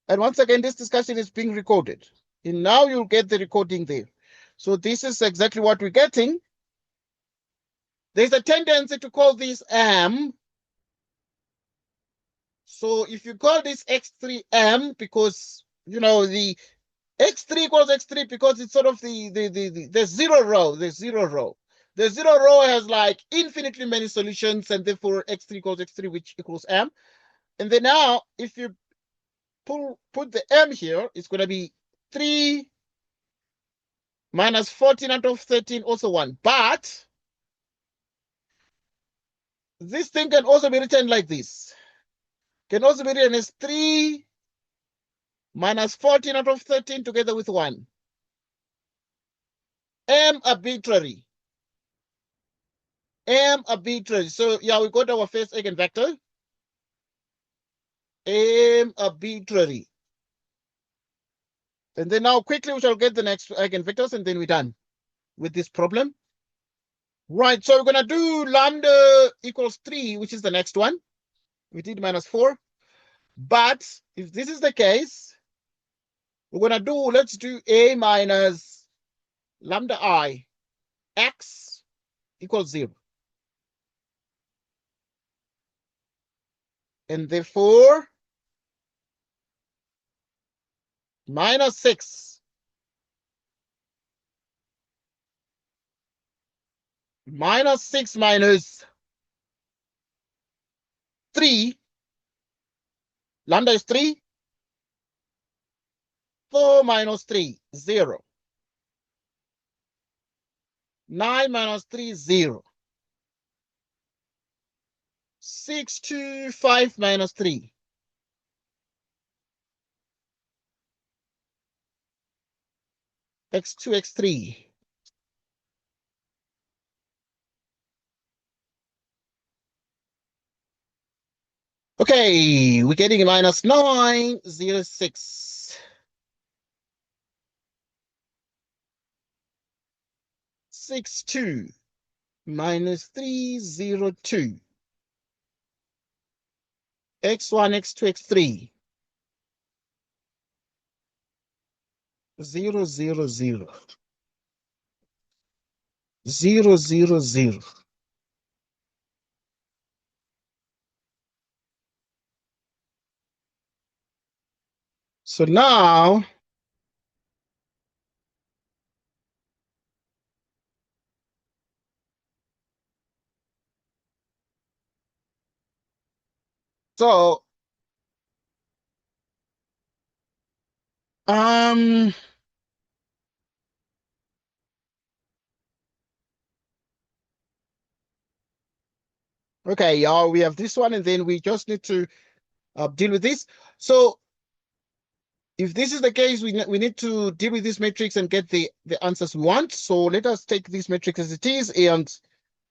and once again, this discussion is being recorded. And now you'll get the recording there. So this is exactly what we're getting. There's a tendency to call this M. So if you call this x3M, because, you know, the x3 equals x3 because it's sort of the zero row, the zero row. The zero row has like infinitely many solutions, and therefore x3 equals x3, which equals M. And then now, if you put the M here, it's going to be 3 minus 14 out of 13, also 1. But this thing can also be written like this. Can also be written as 3 minus 14 out of 13 together with 1. M arbitrary. M arbitrary. So yeah, we got our first eigenvector. M arbitrary. And then now quickly we shall get the next eigenvectors, and then we're done with this problem. Right, so we're going to do lambda equals 3, which is the next one. We did minus 4. But if this is the case, we're going to do, let's do A minus lambda I x equals 0. And therefore, minus 6 minus 6 minus 3, lambda is 3, 4 minus 3, 0. 9 minus 3, 0. 6, 2, 5 minus 3. X2, X3. Okay, we're getting minus 9, 0, 6. 6, 2 minus 3, 0, 2. X1, X2, X3. 0, 0, 0. 0, 0, 0. So now, so, okay, y'all, we have this one, and then we just need to deal with this. So if this is the case, we need to deal with this matrix and get the answers we want. So let us take this matrix as it is and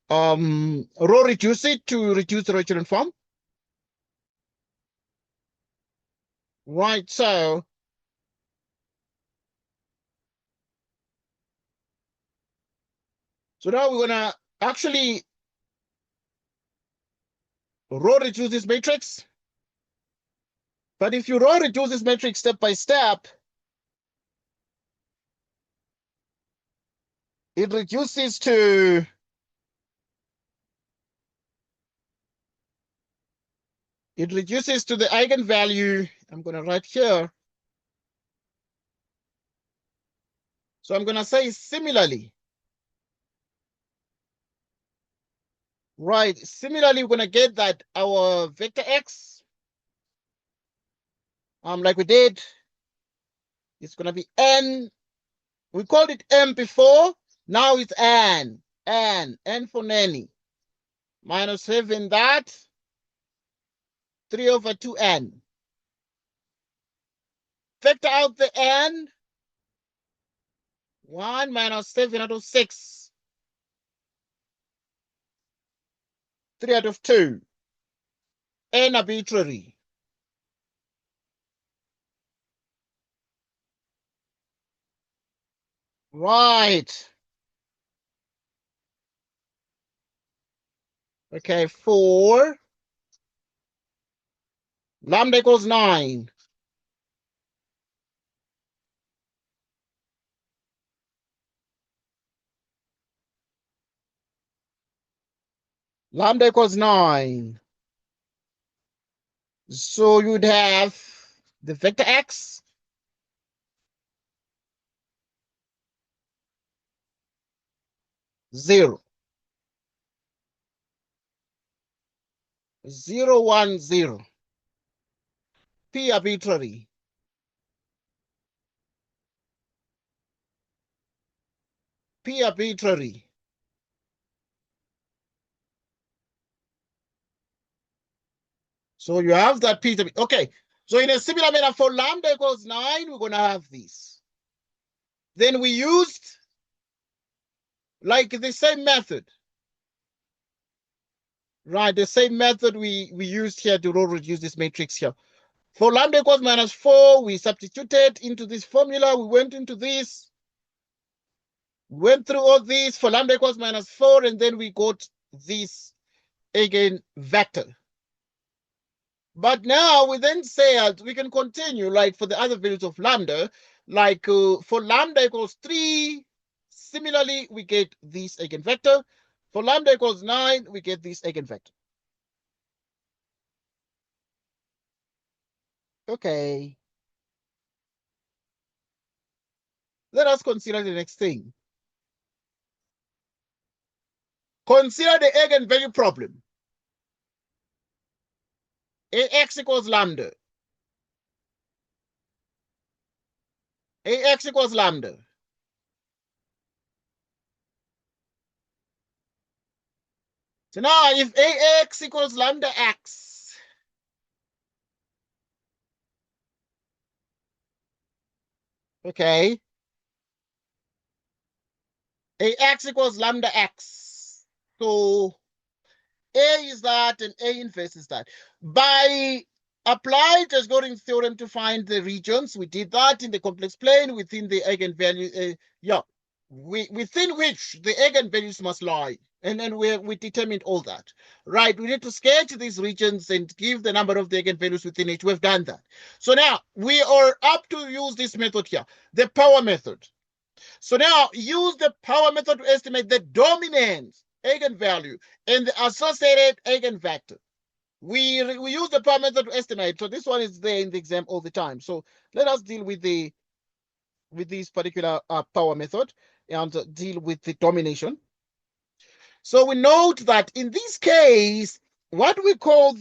row reduce it to reduce the row echelon form. Right, so now we're gonna actually row reduce this matrix. But if you row reduce this matrix step by step, it reduces to the eigenvalue. I'm going to write here. So I'm going to say similarly. Right. Similarly, we're going to get that our vector x, like we did, it's going to be n. We called it m before. Now it's n. N for nanny. Minus 7 that. 3 over 2n. Vector out the n. 1 minus 7 out of 6. 3 out of 2. N arbitrary. Right. Okay, 4. Lambda equals 9. Lambda equals 9. So you'd have the vector x. Zero. 0, 1, 0. P arbitrary. P arbitrary. So you have that P. Okay. So in a similar manner, for lambda equals 9, we're going to have this. Then we used like the same method. Right, the same method we used here to row reduce this matrix here. For lambda equals minus 4, we substituted into this formula. We went into this. Went through all these for lambda equals minus 4, and then we got this eigenvector. But now we then say we can continue, like for the other values of lambda, like for lambda equals 3, similarly, we get this eigenvector. For lambda equals 9, we get this eigenvector. Okay. let us consider the next thing. Consider the eigenvalue problem. Ax equals lambda. Ax equals lambda. So now if Ax equals lambda x, okay, Ax equals lambda x. So A is that and A inverse is that. By applied Gerschgorin theorem to find the regions, we did that in the complex plane within the eigenvalue, within which the eigenvalues must lie. And then we determined all that. Right, we need to sketch these regions and give the number of the eigenvalues within it. We've done that. So now we are up to use this method here, the power method. So now use the power method to estimate the dominant eigenvalue and the associated eigenvector. We use the power method to estimate. So this one is there in the exam all the time. So let us deal with this particular power method and deal with the domination. So we note that in this case, what we call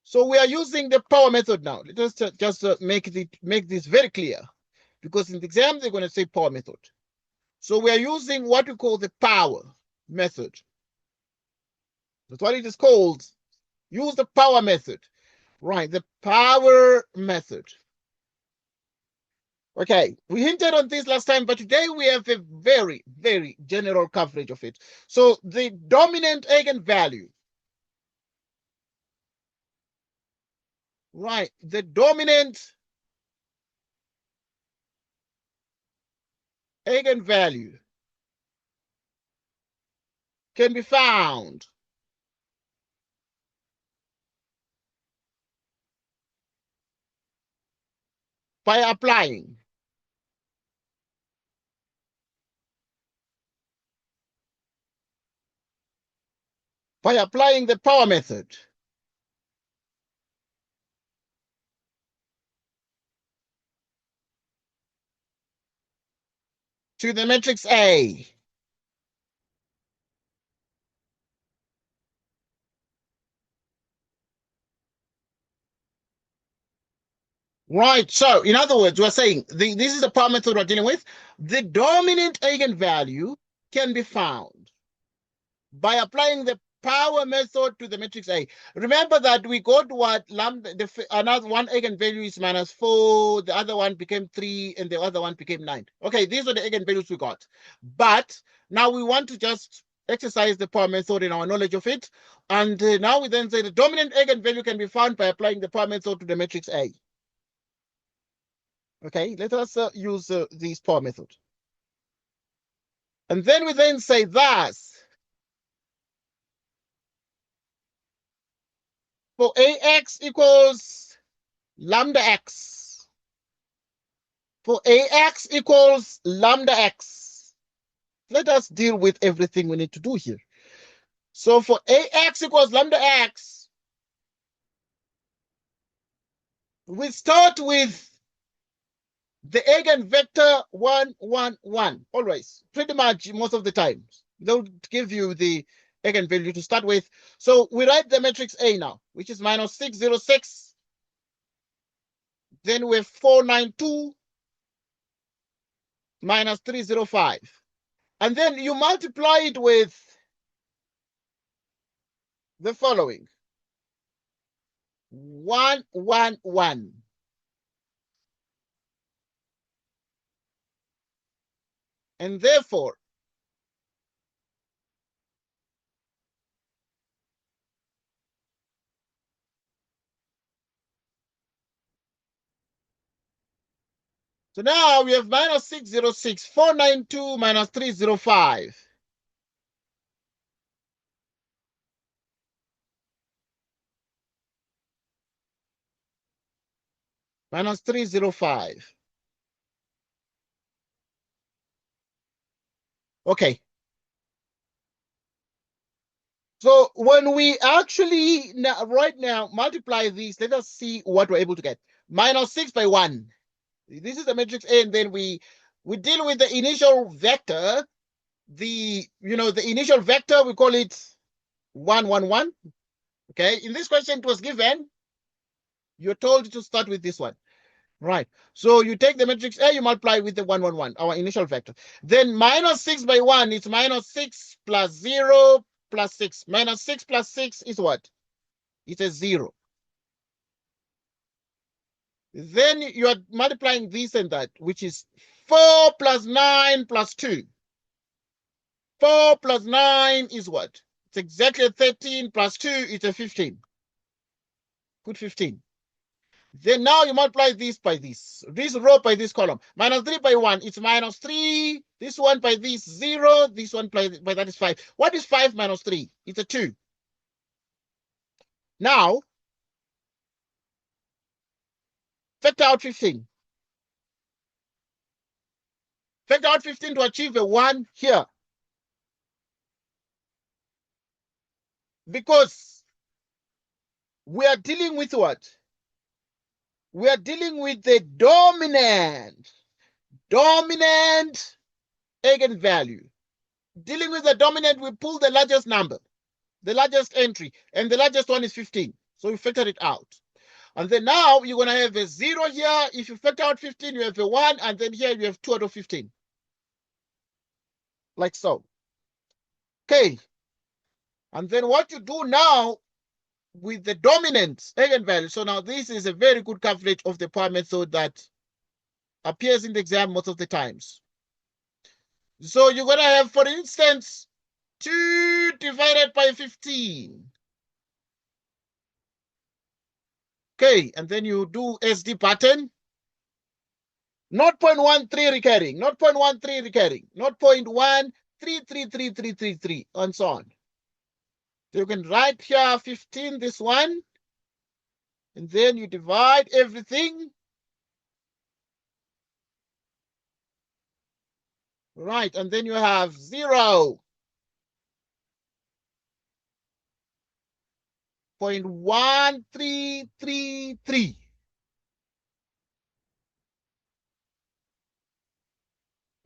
so we are using the power method now. Let us just make this very clear, because in the exam they're going to say power method. So we are using what we call the power method. That's what it is called. Use the power method. Right, the power method. Okay, we hinted on this last time, but today we have a very, very general coverage of it. So the dominant eigenvalue. Right, the dominant eigenvalue can be found by applying the power method to the matrix A. Right, so in other words, we're saying this is the power method we're dealing with. The dominant eigenvalue can be found by applying the power method to the matrix A. Remember that we got what lambda, another one eigenvalue is -4, the other one became 3, and the other one became 9. Okay, these are the eigenvalues we got. But now we want to just exercise the power method in our knowledge of it. And now we then say the dominant eigenvalue can be found by applying the power method to the matrix A. Okay, let us use this power method. And then we then say thus, for Ax equals lambda x, for Ax equals lambda x, let us deal with everything we need to do here. So for Ax equals lambda x, we start with the eigenvector 1, 1, 1, always, pretty much most of the time. They'll give you the eigenvalue to start with. So we write the matrix A now, which is -6, 0, 6. Then we have 4, 9, 2, -3, 0, 5. And then you multiply it with the following: 1, 1, 1. And therefore, so now we have -6, 0, 6, 4, 9, 2, -3, 0, 5. -3, 0, 5. Okay. So when we actually right now multiply these, let us see what we're able to get. -6 by 1. This is the matrix A, and then we we deal with the initial vector. The initial vector, we call it 1, 1, 1. Okay, in this question it was given, you're told to start with this one. Right. So you take the matrix A, you multiply with the 1, 1, 1, our initial vector. Then minus 6 by 1, it's minus 6 plus 0 plus 6. Minus 6 plus 6 is what? It's a 0. Then you are multiplying this and that, which is 4 plus 9 plus 2. 4 plus 9 is what? It's exactly 13 plus 2 is a 15. Put 15. Then now you multiply this by this row by this column. Minus 3 by 1, it's minus 3. This one by this, 0. This one by that is 5. What is 5 minus 3? It's a 2. Now, factor out 15. Factor out 15 to achieve a 1 here. Because we are dealing with what? We are dealing with the dominant eigenvalue. Dealing with the dominant, we pull the largest number, the largest entry, and the largest one is 15. So we factor it out. And then now you're going to have a 0 here. If you factor out 15, you have a 1, and then here you have 2 out of 15. Like so. Okay. And then what you do now with the dominant eigenvalue. So now this is a very good coverage of the power method that appears in the exam most of the times. So you're going to have, for instance, 2 divided by 15. Okay, and then you do SD pattern. 0.13 recurring, 0.13 recurring, 0.1333333, and so on. So you can write here 15, this one, and then you divide everything. Right, and then you have 0.1333.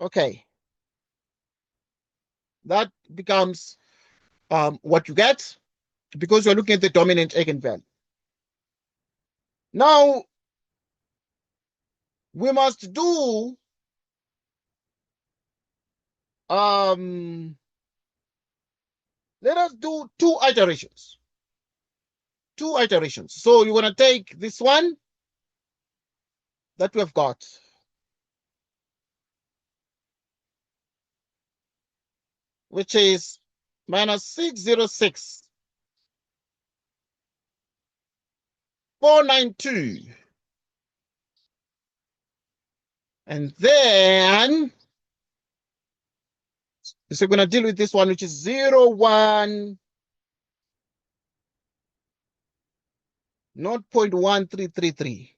Okay. That becomes what you get because you're looking at the dominant eigenvalue. Now, we must do let us do 2 iterations. 2 iterations. So you're going to take this one that we've got. Which is minus 606. 492. And then so we're going to deal with this one, which is 0, 1, 0.1333.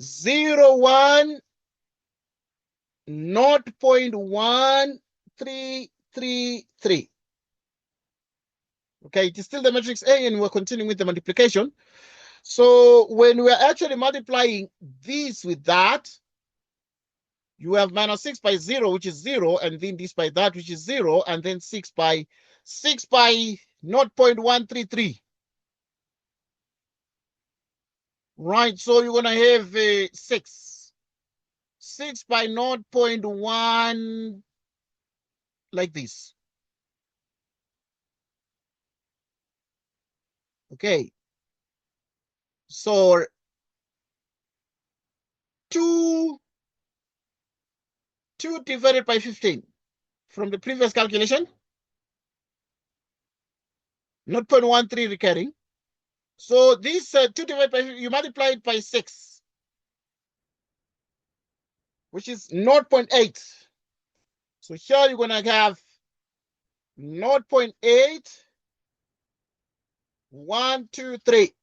0, 1, 0.1333. Okay, it is still the matrix A, and we're continuing with the multiplication. So when we're actually multiplying this with that, you have minus 6 by 0, which is 0, and then this by that, which is 0, and then 6 by 0.133. Right, so you're going to have 6. 6 by 0.1, like this. Okay. So 2 divided by 15 from the previous calculation, 0.13 recurring. So this 2 divided by 15, you multiply it by 6, which is 0.8. So here you're going to have 0.8, 1, 2, 3.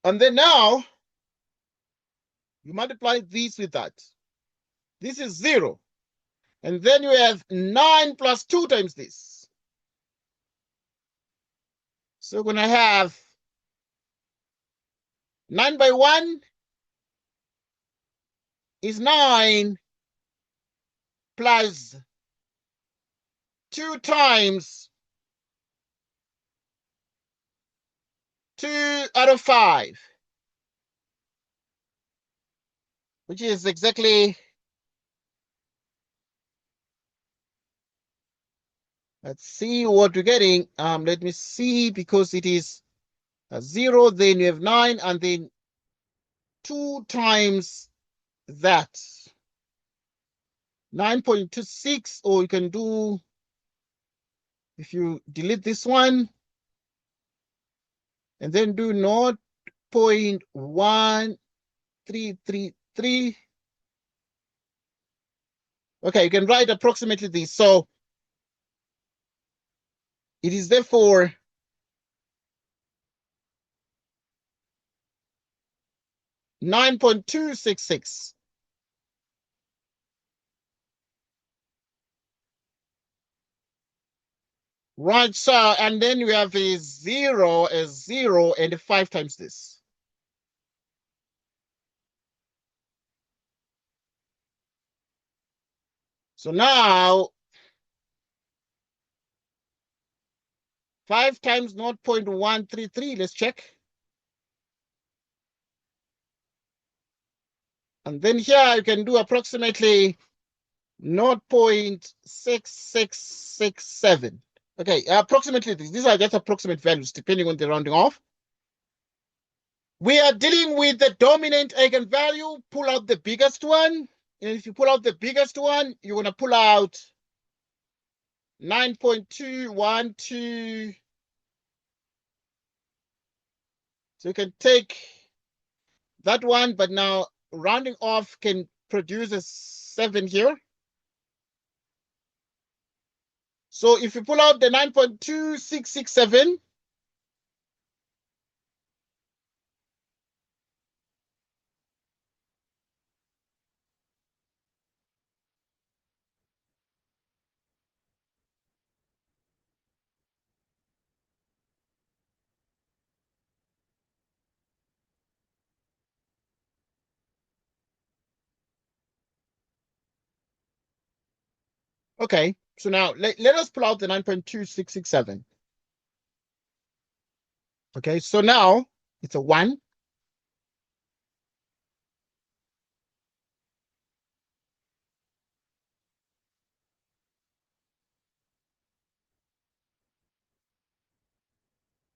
And then now, you multiply this with that. This is 0. And then you have 9 plus 2 times this. So we're going to have 9 by 1, is 9 plus 2 times 2 out of 5, which is exactly, let's see what we're getting. Let me see, because it is 0, then you have 9, and then 2 times that. 9.26, or you can do, if you delete this one, and then do 0.1333. Okay, you can write approximately this. So it is therefore 9.266. Right, so, and then we have a 0 as 0 and 5 times this. So now 5 times 0.133, let's check. And then here you can do approximately 0.6667. Okay, approximately these are just approximate values depending on the rounding off. We are dealing with the dominant eigenvalue. Pull out the biggest one. And if you pull out the biggest one, you're going to pull out 9.212. So you can take that one, but now rounding off can produce a 7 here. So if you pull out the 9.2667, okay, so now let us pull out the 9.2667. Okay, so now it's a 1.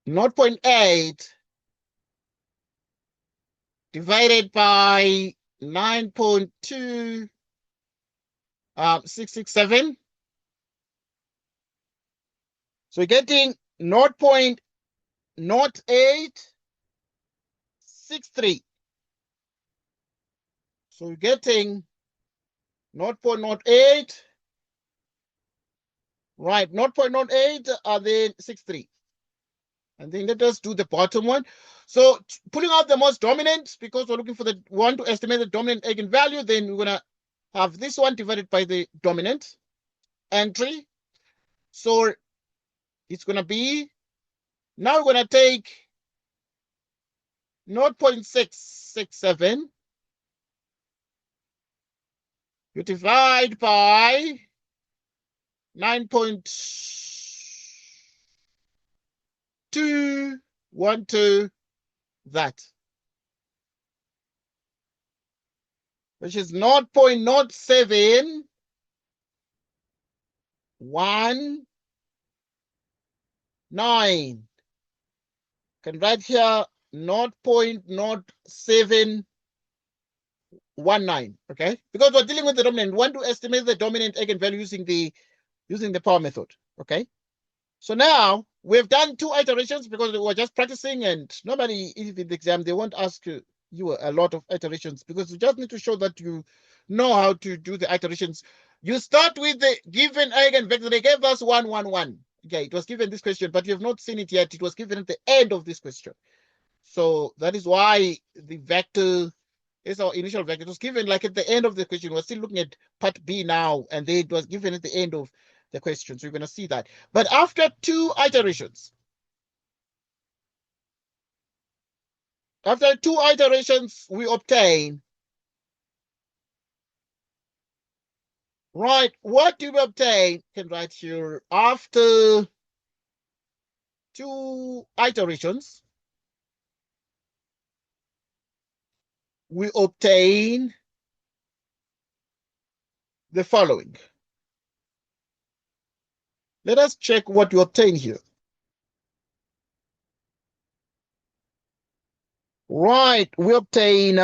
Not 0.8 divided by 9.2667. So you're getting 0.0863. So you're getting 0.08, right? 0.08 and then 63. And then let us do the bottom one. So pulling out the most dominant, because we're looking for the one to estimate the dominant eigenvalue, then we're going to have this one divided by the dominant entry. So it's going to be, now we're going to take 0.667. You divide by 9.212, that, which is 0.0719. Can write here 0.0719. Okay, because we're dealing with the dominant. We want to estimate the dominant eigenvalue using the power method. Okay, so now we've done 2 iterations because we were just practicing, and normally if in the exam they won't ask you a lot of iterations, because you just need to show that you know how to do the iterations. You start with the given eigenvector. They gave us 1, 1, 1. Okay, it was given this question, but you have not seen it yet. It was given at the end of this question. So that is why the vector is our initial vector. It was given like at the end of the question. We're still looking at part B now, and then it was given at the end of the question. So you're going to see that. But after 2 iterations, we obtain Right, what do we obtain? Can write here after 2 iterations, we obtain the following. Let us check what we obtain here. Right, we obtain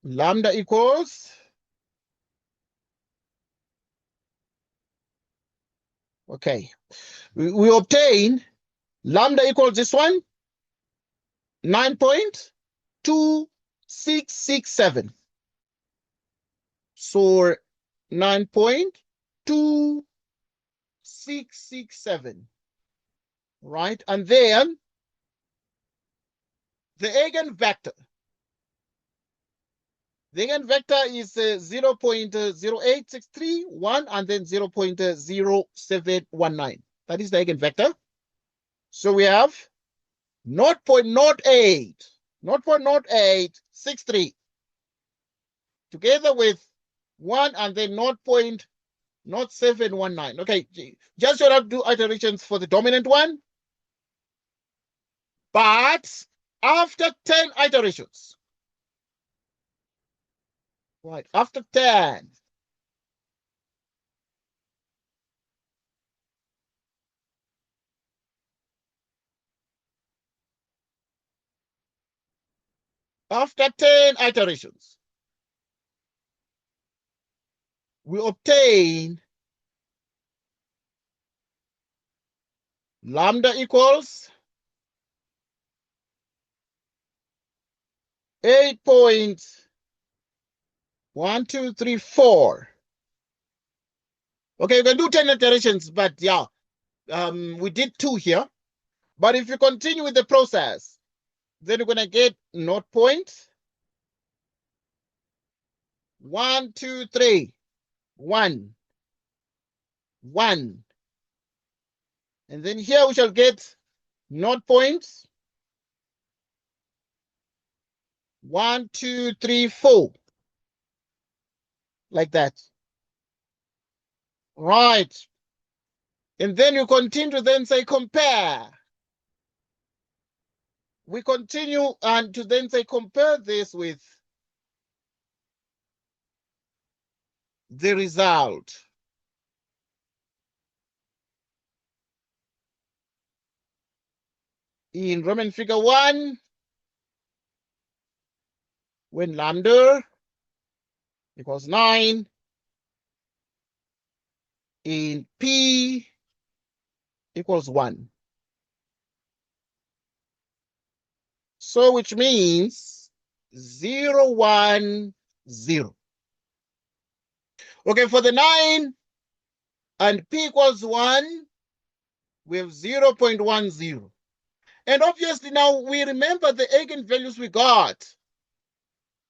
lambda equals, okay, we obtain lambda equals this one, 9.2667. So 9.2667, right? And then the eigenvector. The eigenvector is 0.08631 and then 0.0719. That is the eigenvector. So we have 0.0863 together with 1 and then 0.0719. Okay, just you have to do iterations for the dominant one. But after 10 iterations, right, after 10, iterations, we obtain lambda equals 8.1234. Okay, you can do 10 iterations, but yeah, we did 2 here. But if you continue with the process, then you're going to get 0.12311. And then here we shall get 0.1234, like that. Right. And then you continue to then say compare. We continue and to then say compare this with the result. In Roman figure 1, when lambda equals 9, in P equals 1. So which means 0, 1, 0. Okay, for the 9 and P equals 1, we have 0.10. And obviously now we remember the eigenvalues we got.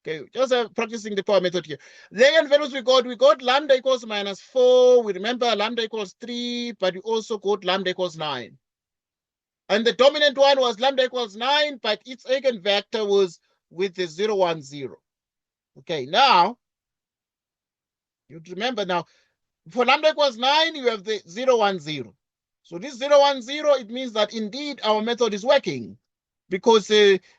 Okay, just practicing the power method here. The eigenvalues we got lambda equals -4. We remember lambda equals 3, but we also got lambda equals 9. And the dominant one was lambda equals 9, but its eigenvector was with the 0, 1, 0. Okay, now, you remember now, for lambda equals 9, you have the 0, 1, 0. So this 0, 1, 0, it means that indeed our method is working. Because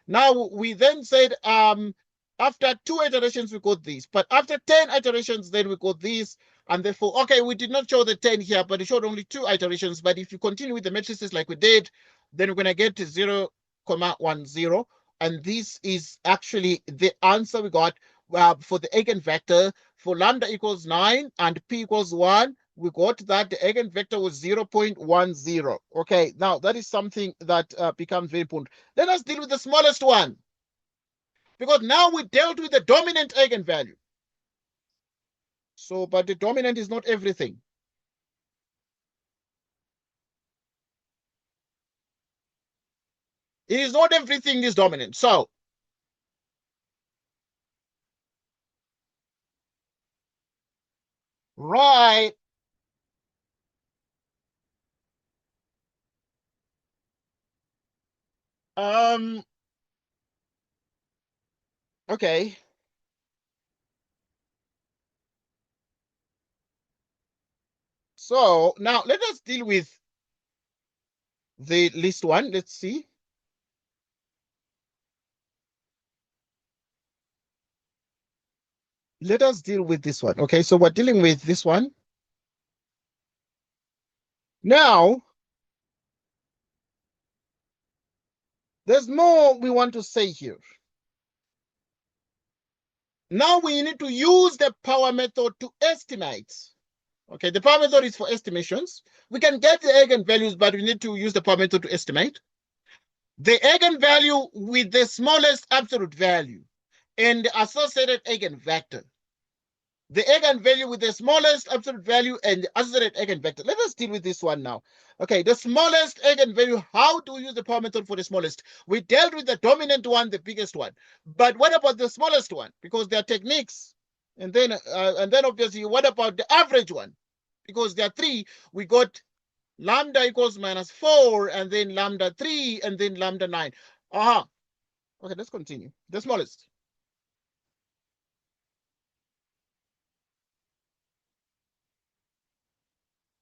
now we then said after 2 iterations we got this, but after 10 iterations then we got this, and therefore, okay, we did not show the 10 here, but it showed only 2 iterations. But if you continue with the matrices like we did, then we're going to get to 0, 1, 0, and this is actually the answer we got for the eigenvector for lambda equals 9 and p equals 1. We got that the eigenvector was 0.10. Okay, now that is something that becomes very important. Let us deal with the smallest one, because now we dealt with the dominant eigenvalue. So, but the dominant is not everything. It is not everything is dominant. So, right. Okay. So now let us deal with the least one. Let's see. Let us deal with this one. Okay, so we're dealing with this one. Now, there's more we want to say here. Now we need to use the power method to estimate. Okay, the power method is for estimations. We can get the eigenvalues, but we need to use the power method to estimate the eigenvalue with the smallest absolute value and the associated eigenvector. The eigenvalue with the smallest absolute value and the associated eigenvector. Let us deal with this one now. Okay, the smallest eigenvalue. How do we use the power method for the smallest? We dealt with the dominant one, the biggest one. But what about the smallest one? Because there are techniques. And then obviously, what about the average one? Because there are three. We got lambda equals -4, and then lambda 3, and then lambda 9. Okay, let's continue. The smallest.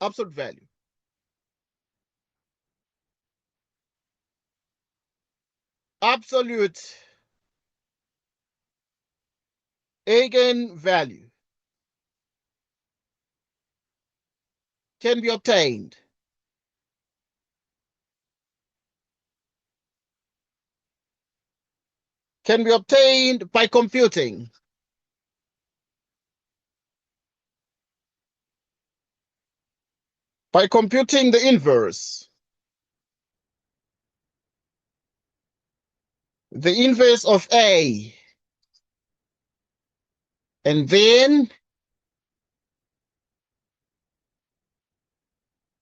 Absolute value. Absolute eigenvalue can be obtained by computing the inverse. The inverse of A. And then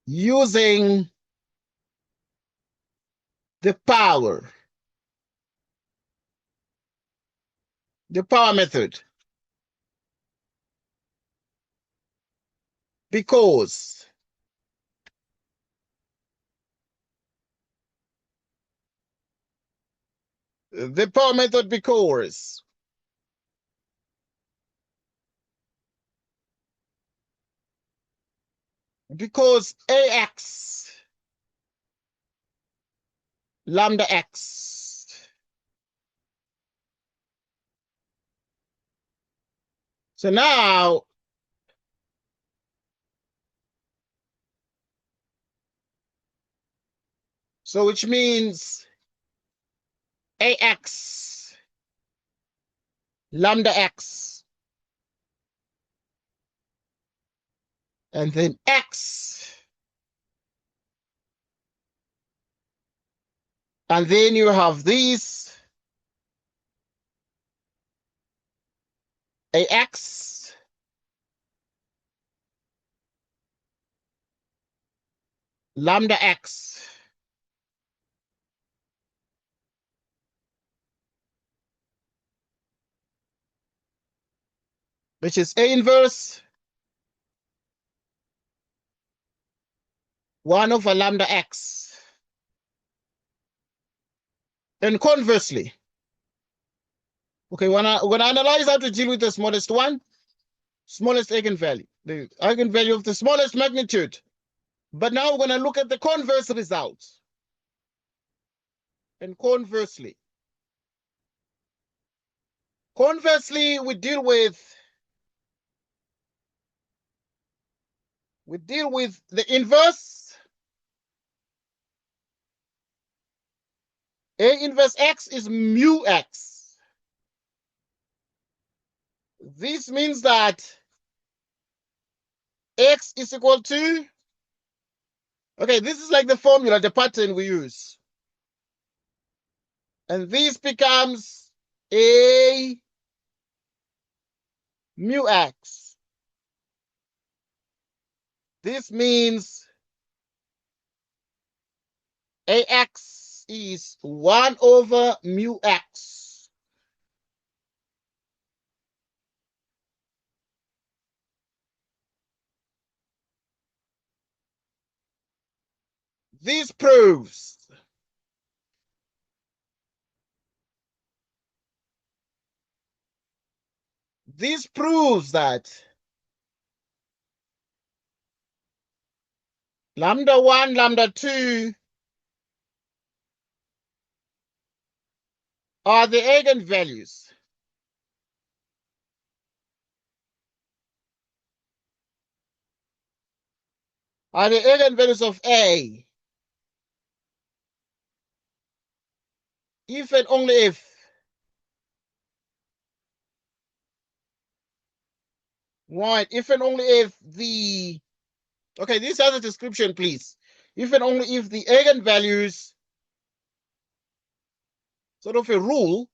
using the power method. Because the power method because AX lambda X. So now which means AX lambda X and then X, and then you have this AX lambda X. Which is A inverse 1 over lambda X. And conversely, okay, we're going to analyze how to deal with the smallest one, smallest eigenvalue, the eigenvalue of the smallest magnitude. But now we're going to look at the converse results. And conversely, we deal with the inverse. A inverse X is mu X. This means that X is equal to, okay, this is like the formula, the pattern we use. And this becomes A mu X. This means AX is 1 over mu X. This proves that Lambda 1, lambda 2 are the eigenvalues. Are the eigenvalues of A. If and only if. Right, if and only if the, okay, this has a description, please. If and only if the eigenvalues, sort of a rule,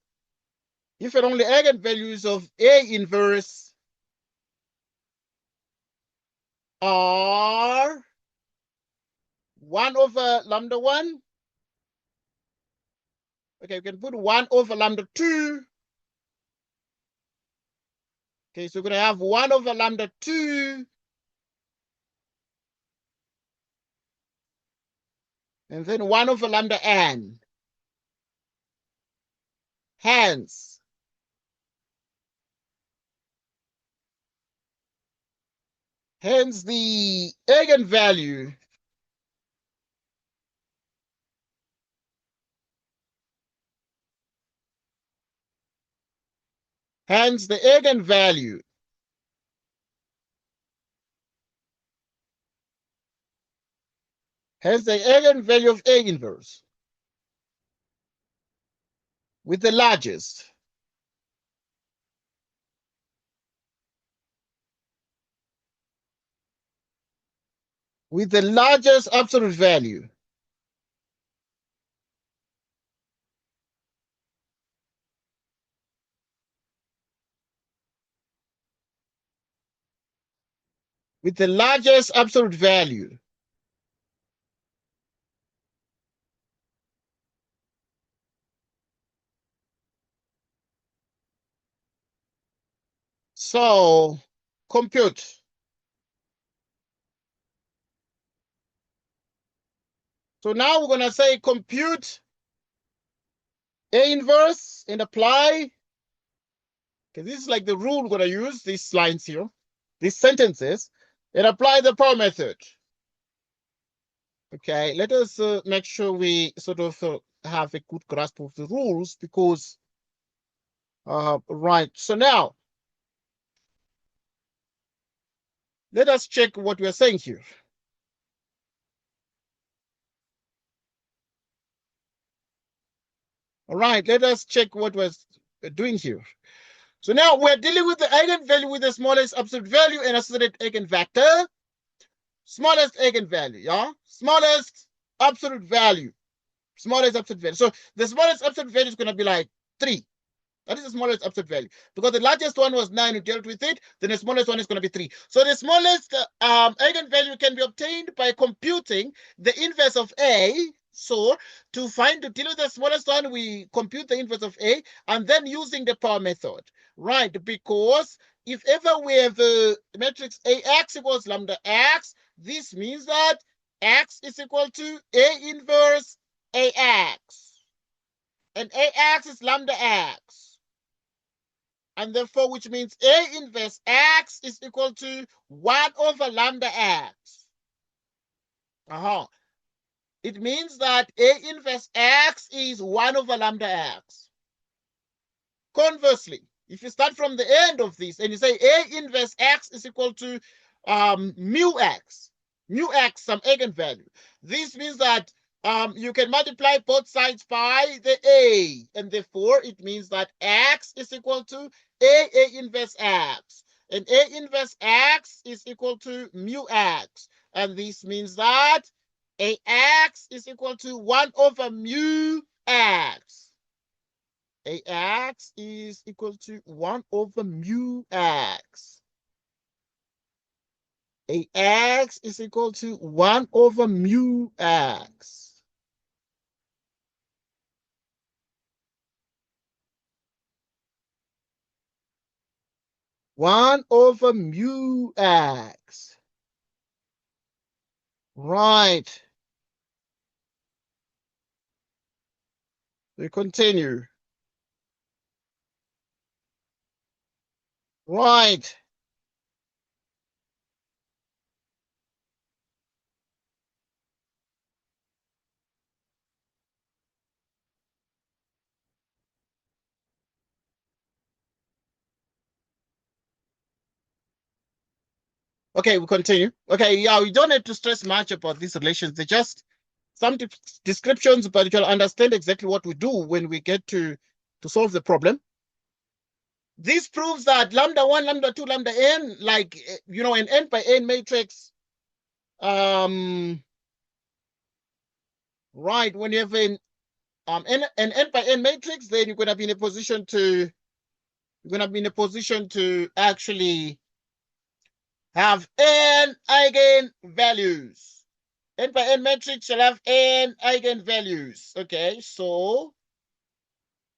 if and only eigenvalues of A inverse are 1 over lambda 1. Okay, we can put 1 over lambda 2. Okay, so we're going to have 1 over lambda 2. And then 1 over lambda n. Hence, the eigenvalue hence the eigenvalue hence the eigenvalue of A inverse with the largest absolute value with the largest absolute value so compute. So now we're going to say compute A inverse and apply. Okay, this is like the rule we're going to use, these lines here, these sentences, and apply the power method. Okay, let us make sure we sort of have a good grasp of the rules because, right. So now, let us check what we are saying here. All right, let us check what we're doing here. So now we're dealing with the eigenvalue with the smallest absolute value and associated eigenvector. Smallest eigenvalue, yeah? Smallest absolute value. Smallest absolute value. So the smallest absolute value is going to be like 3. That is the smallest absolute value. Because the largest one was 9, we dealt with it. Then the smallest one is going to be 3. So the smallest eigenvalue can be obtained by computing the inverse of A. So to deal with the smallest one, we compute the inverse of A and then using the power method. Right, because if ever we have the matrix AX equals lambda X, this means that X is equal to A inverse AX. And AX is lambda X. And therefore, which means A inverse X is equal to 1 over lambda X. It means that A inverse X is 1 over lambda X. Conversely, if you start from the end of this and you say A inverse X is equal to mu X, some eigenvalue, this means that you can multiply both sides by the A, and therefore it means that X is equal to A inverse X, and A inverse X is equal to mu X, and this means that AX is equal to 1 over mu X. AX is equal to 1 over mu X. AX is equal to 1 over mu X. One over mu X. Right. We continue. Right. Okay, we continue. Okay, yeah, we don't have to stress much about these relations. They're just some descriptions, but you'll understand exactly what we do when we get to solve the problem. This proves that lambda 1, lambda 2, lambda n, like, an n by n matrix, right, when you have an n by n matrix, then you're going to be in a position to actually have n eigenvalues. N by n matrix shall have n eigenvalues. Okay, so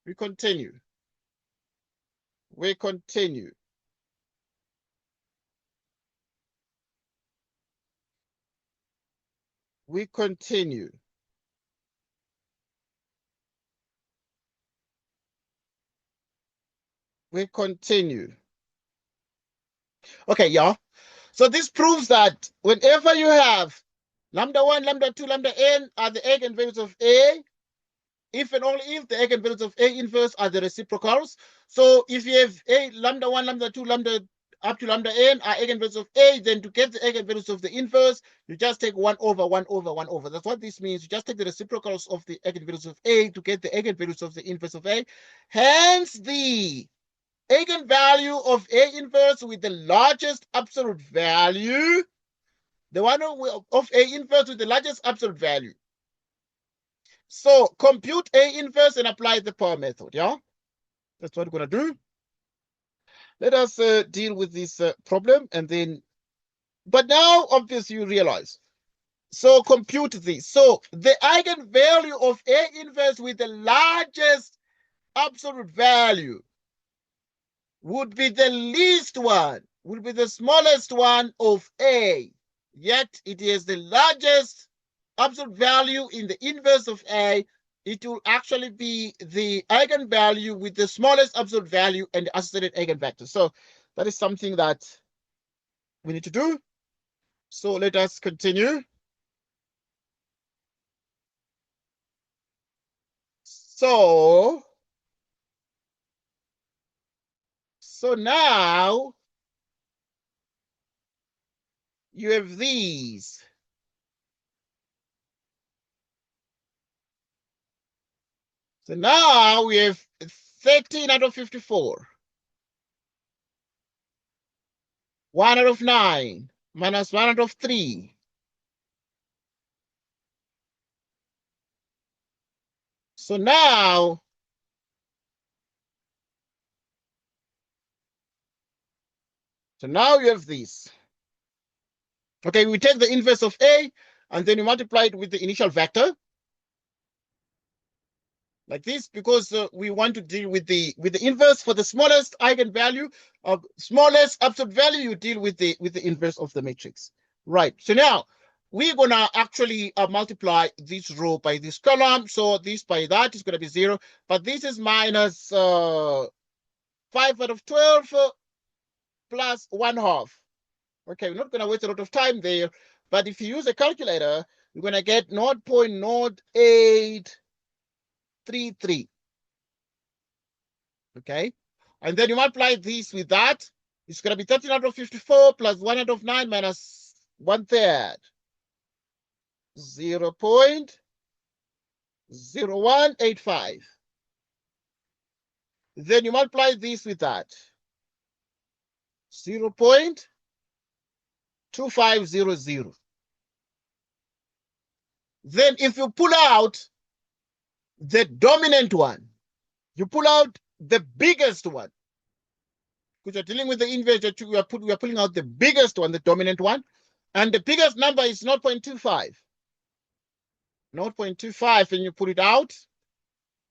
we continue. We continue. We continue. We continue. Okay, y'all. So this proves that whenever you have lambda 1, lambda 2, lambda n are the eigenvalues of A, if and only if the eigenvalues of A inverse are the reciprocals. So if you have A, lambda 1, lambda 2, lambda up to lambda n are eigenvalues of A, then to get the eigenvalues of the inverse, you just take 1 over 1 over 1 over. That's what this means. You just take the reciprocals of the eigenvalues of A to get the eigenvalues of the inverse of A. Hence, the eigenvalue of A inverse with the largest absolute value, the one of A inverse with the largest absolute value. So compute A inverse and apply the power method, yeah? That's what we're going to do. Let us deal with this problem and then, but now obviously you realize. So compute this. So the eigenvalue of A inverse with the largest absolute value would be the least one, would be the smallest one of A. Yet it is the largest absolute value in the inverse of A. It will actually be the eigenvalue with the smallest absolute value and the associated eigenvector. So that is something that we need to do. So let us continue. So now you have these. So now we have 13 out of 54. 1 out of 9 minus 1 out of 3. So now you have this. Okay, we take the inverse of A and then you multiply it with the initial vector. Like this, because we want to deal with the inverse for the smallest eigenvalue of smallest absolute value. You deal with the inverse of the matrix, right? So now we're gonna actually multiply this row by this column. So this by that is gonna be 0, but this is minus 5 out of 12 plus 1/2. Okay, we're not gonna waste a lot of time there, but if you use a calculator, you're gonna get 0.0833. Okay, and then you multiply this with that. It's going to be 13 out of 54 plus 1 out of 9 minus 1/3. 0.0185. Then you multiply this with that. 0.2500. Then if you pull out the dominant one, you pull out the biggest one, because you're dealing with the inverse, we are pulling out the biggest one, the dominant one, and the biggest number is 0.25. 0.25, and you put it out,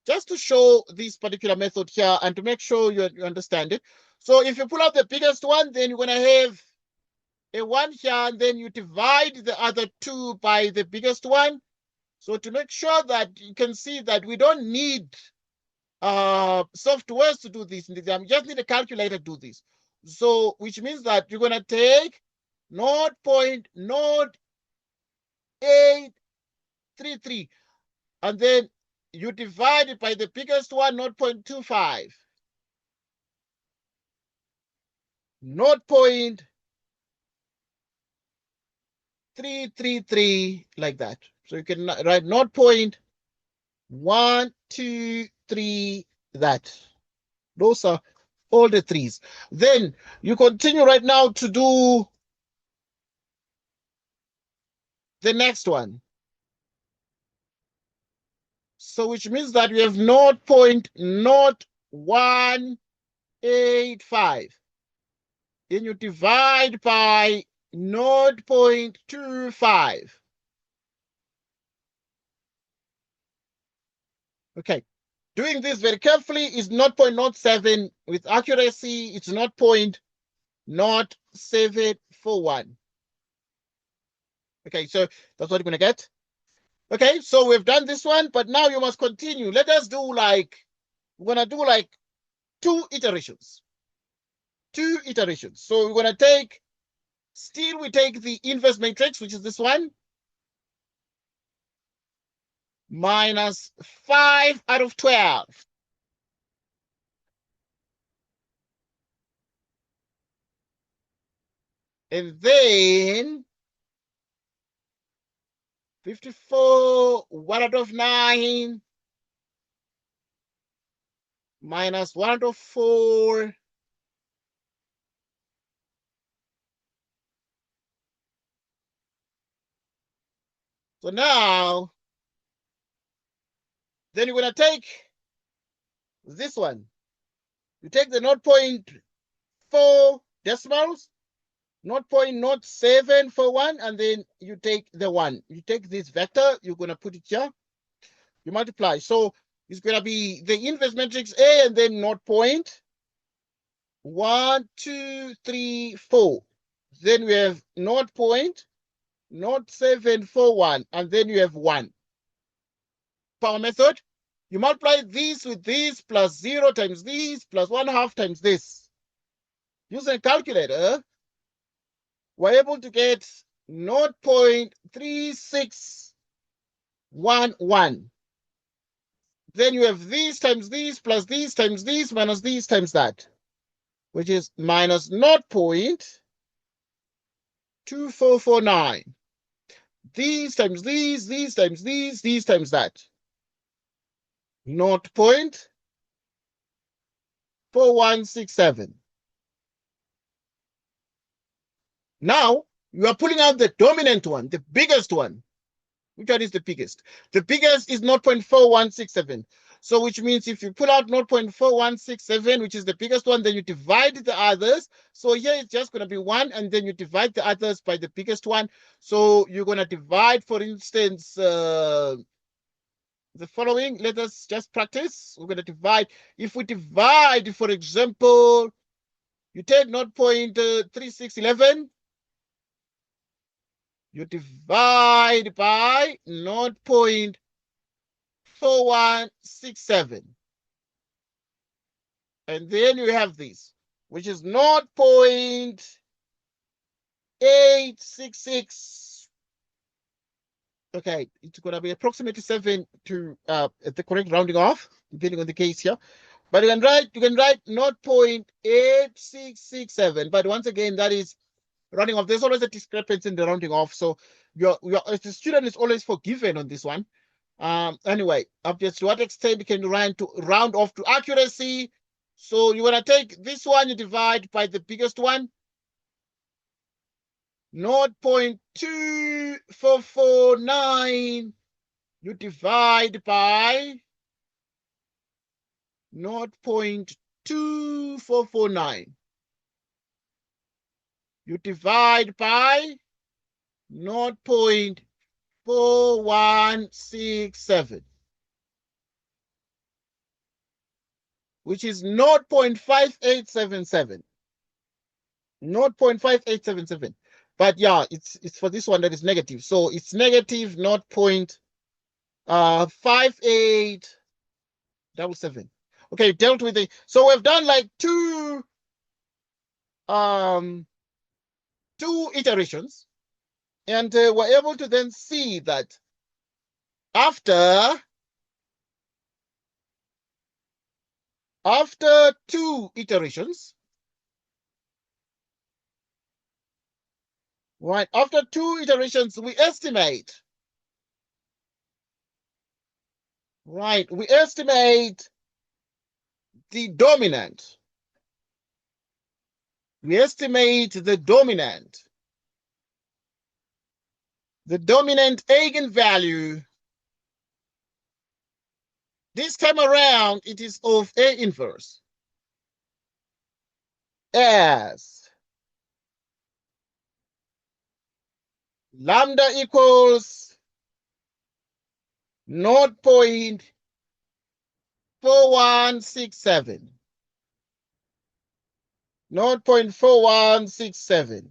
just to show this particular method here and to make sure you understand it. So if you pull out the biggest one, then you're going to have a 1 here, and then you divide the other 2 by the biggest one. So to make sure that you can see that we don't need softwares to do this. We just need a calculator to do this. So which means that you're going to take 0.0833, and then you divide it by the biggest one, 0.25. 0.25. 333 like that. So you can write 0.123 that. Those are all the threes. Then you continue right now to do the next one. So which means that we have 0.0185. Then you divide by 0.25. Okay. Doing this very carefully is 0.07. With accuracy, it's 0.0741. Okay, so that's what you're going to get. Okay, so we've done this one, but now you must continue. Let us do we're going to do like 2 iterations. 2 iterations. So we're going to take, still we take the inverse matrix, which is this one, minus 5 out of 12. And then 54, 1 out of 9, minus 1 out of 4, so now, then you're going to take this one. You take the 0.4 decimals, 0.0741, and then you take the 1. You take this vector, you're going to put it here. You multiply. So it's going to be the inverse matrix A and then 0.1234. Then we have 0.0741, and then you have 1. Power method. You multiply this with this plus 0 times this plus 1/2 times this. Using a calculator, we're able to get 0.3611. Then you have this times this plus this times this minus this times that, which is minus 0.2449. These times these times these times that. 0.4167. Now, you are pulling out the dominant one, the biggest one. Which one is the biggest? The biggest is 0.4167. So which means if you pull out 0.4167, which is the biggest one, then you divide the others. So here it's just going to be 1, and then you divide the others by the biggest one. So you're going to divide, for instance, the following. Let us just practice. We're going to divide. If we divide, for example, you take 0.3611, you divide by 0.4167. And then you have this, which is 0.866. Okay, it's going to be approximately 7 to the correct rounding off, depending on the case here. But you can write 0.8667. But once again, that is rounding off. There's always a discrepancy in the rounding off. So the student is always forgiven on this one. Anyway, up to what extent can you round off to accuracy? So you want to take this one, you divide by the biggest one, 0.2449, you divide by 0.2449. You divide by 0.4167, which is 0.5877. 0.5877. But yeah, it's for this one that is negative. So it's negative 0.5877. Okay, dealt with it. So we've done like two iterations, and we're able to then see that after 2 iterations, Right, after 2 iterations, we estimate. Right, we estimate the dominant. We estimate the dominant. The dominant eigenvalue. This time around, it is of A inverse as lambda equals 0.4167. 0.4167.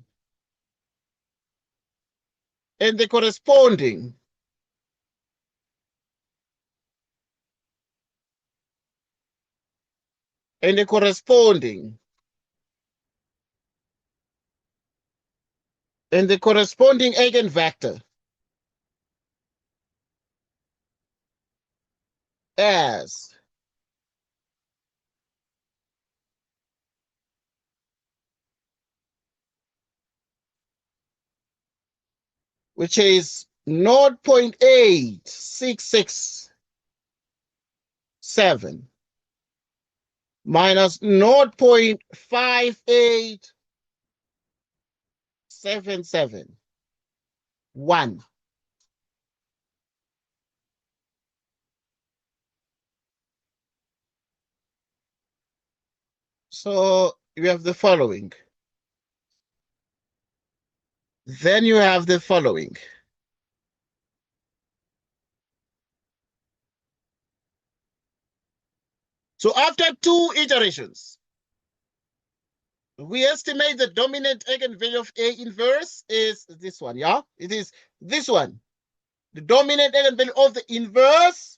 And the corresponding eigenvector as which is 0.8667 minus 0.5877. So you have the following. Then you have the following. So after 2 iterations, we estimate the dominant eigenvalue of A inverse is this one, yeah? It is this one. The dominant eigenvalue of the inverse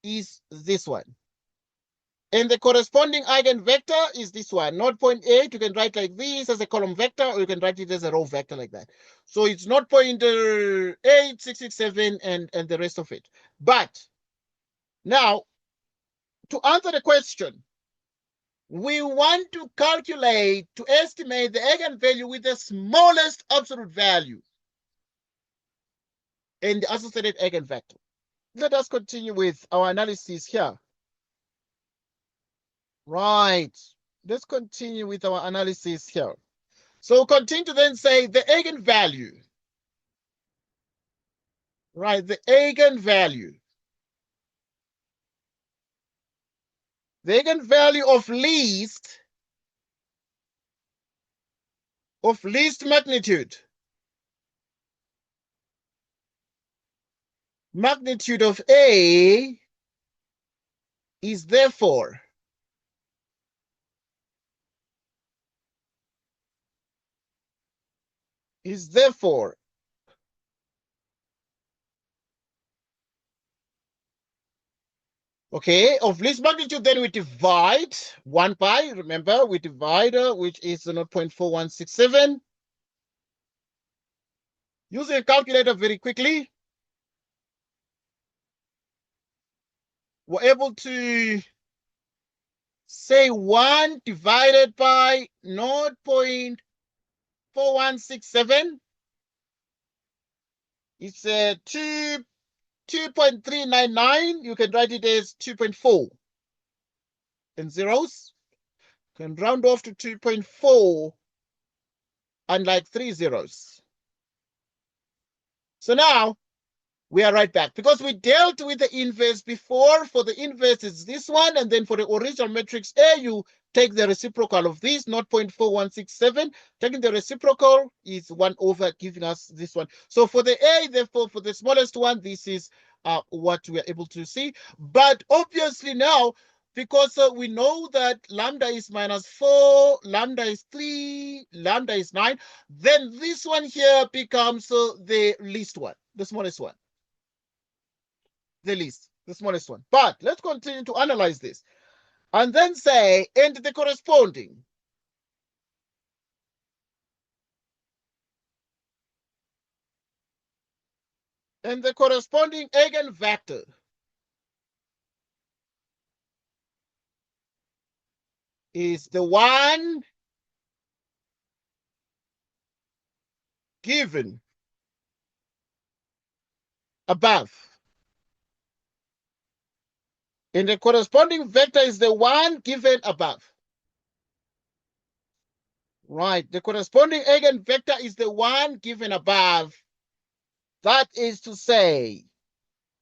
is this one. And the corresponding eigenvector is this one, 0.8. You can write like this as a column vector, or you can write it as a row vector like that. So it's 0.8667 and the rest of it. But now, to answer the question, we want to calculate, to estimate the eigenvalue with the smallest absolute value and the associated eigenvector. Let us continue with our analysis here. Right. Let's continue with our analysis here. So continue to then say the eigenvalue. Right, the eigenvalue. The eigenvalue of least magnitude. Magnitude of A is therefore okay, of least magnitude, then we divide 1 by, remember, we divide, which is 0.4167. Using a calculator very quickly, we're able to say 1 divided by 0.4167. It's 2.399. You can write it as 2.4 in zeros. You can round off to 2.4 and like 3 zeros. So now we are right back because we dealt with the inverse before. For the inverse, it's this one. And then for the original matrix A, you take the reciprocal of this, 0.4167. Taking the reciprocal is 1 over, giving us this one. So for the A, therefore, for the smallest one, this is what we are able to see. But obviously now, because we know that lambda is -4, lambda is 3, lambda is 9, then this one here becomes the least one, the smallest one. The smallest one. But let's continue to analyze this. And then say, and the corresponding. And the corresponding eigenvector is the one given above. And the corresponding vector is the one given above. Right, the corresponding eigenvector is the one given above. That is to say,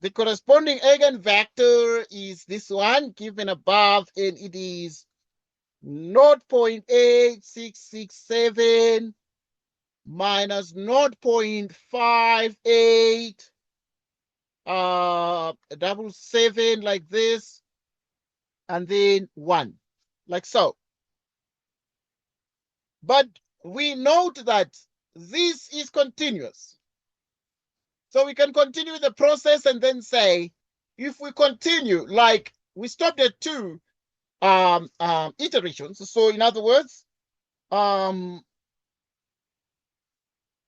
the corresponding eigenvector is this one given above, and it is 0.8667 minus 0.58 77 like this, and then 1, like so. But we note that this is continuous. So we can continue the process and then say, if we continue, like we stopped at 2 iterations. So in other words,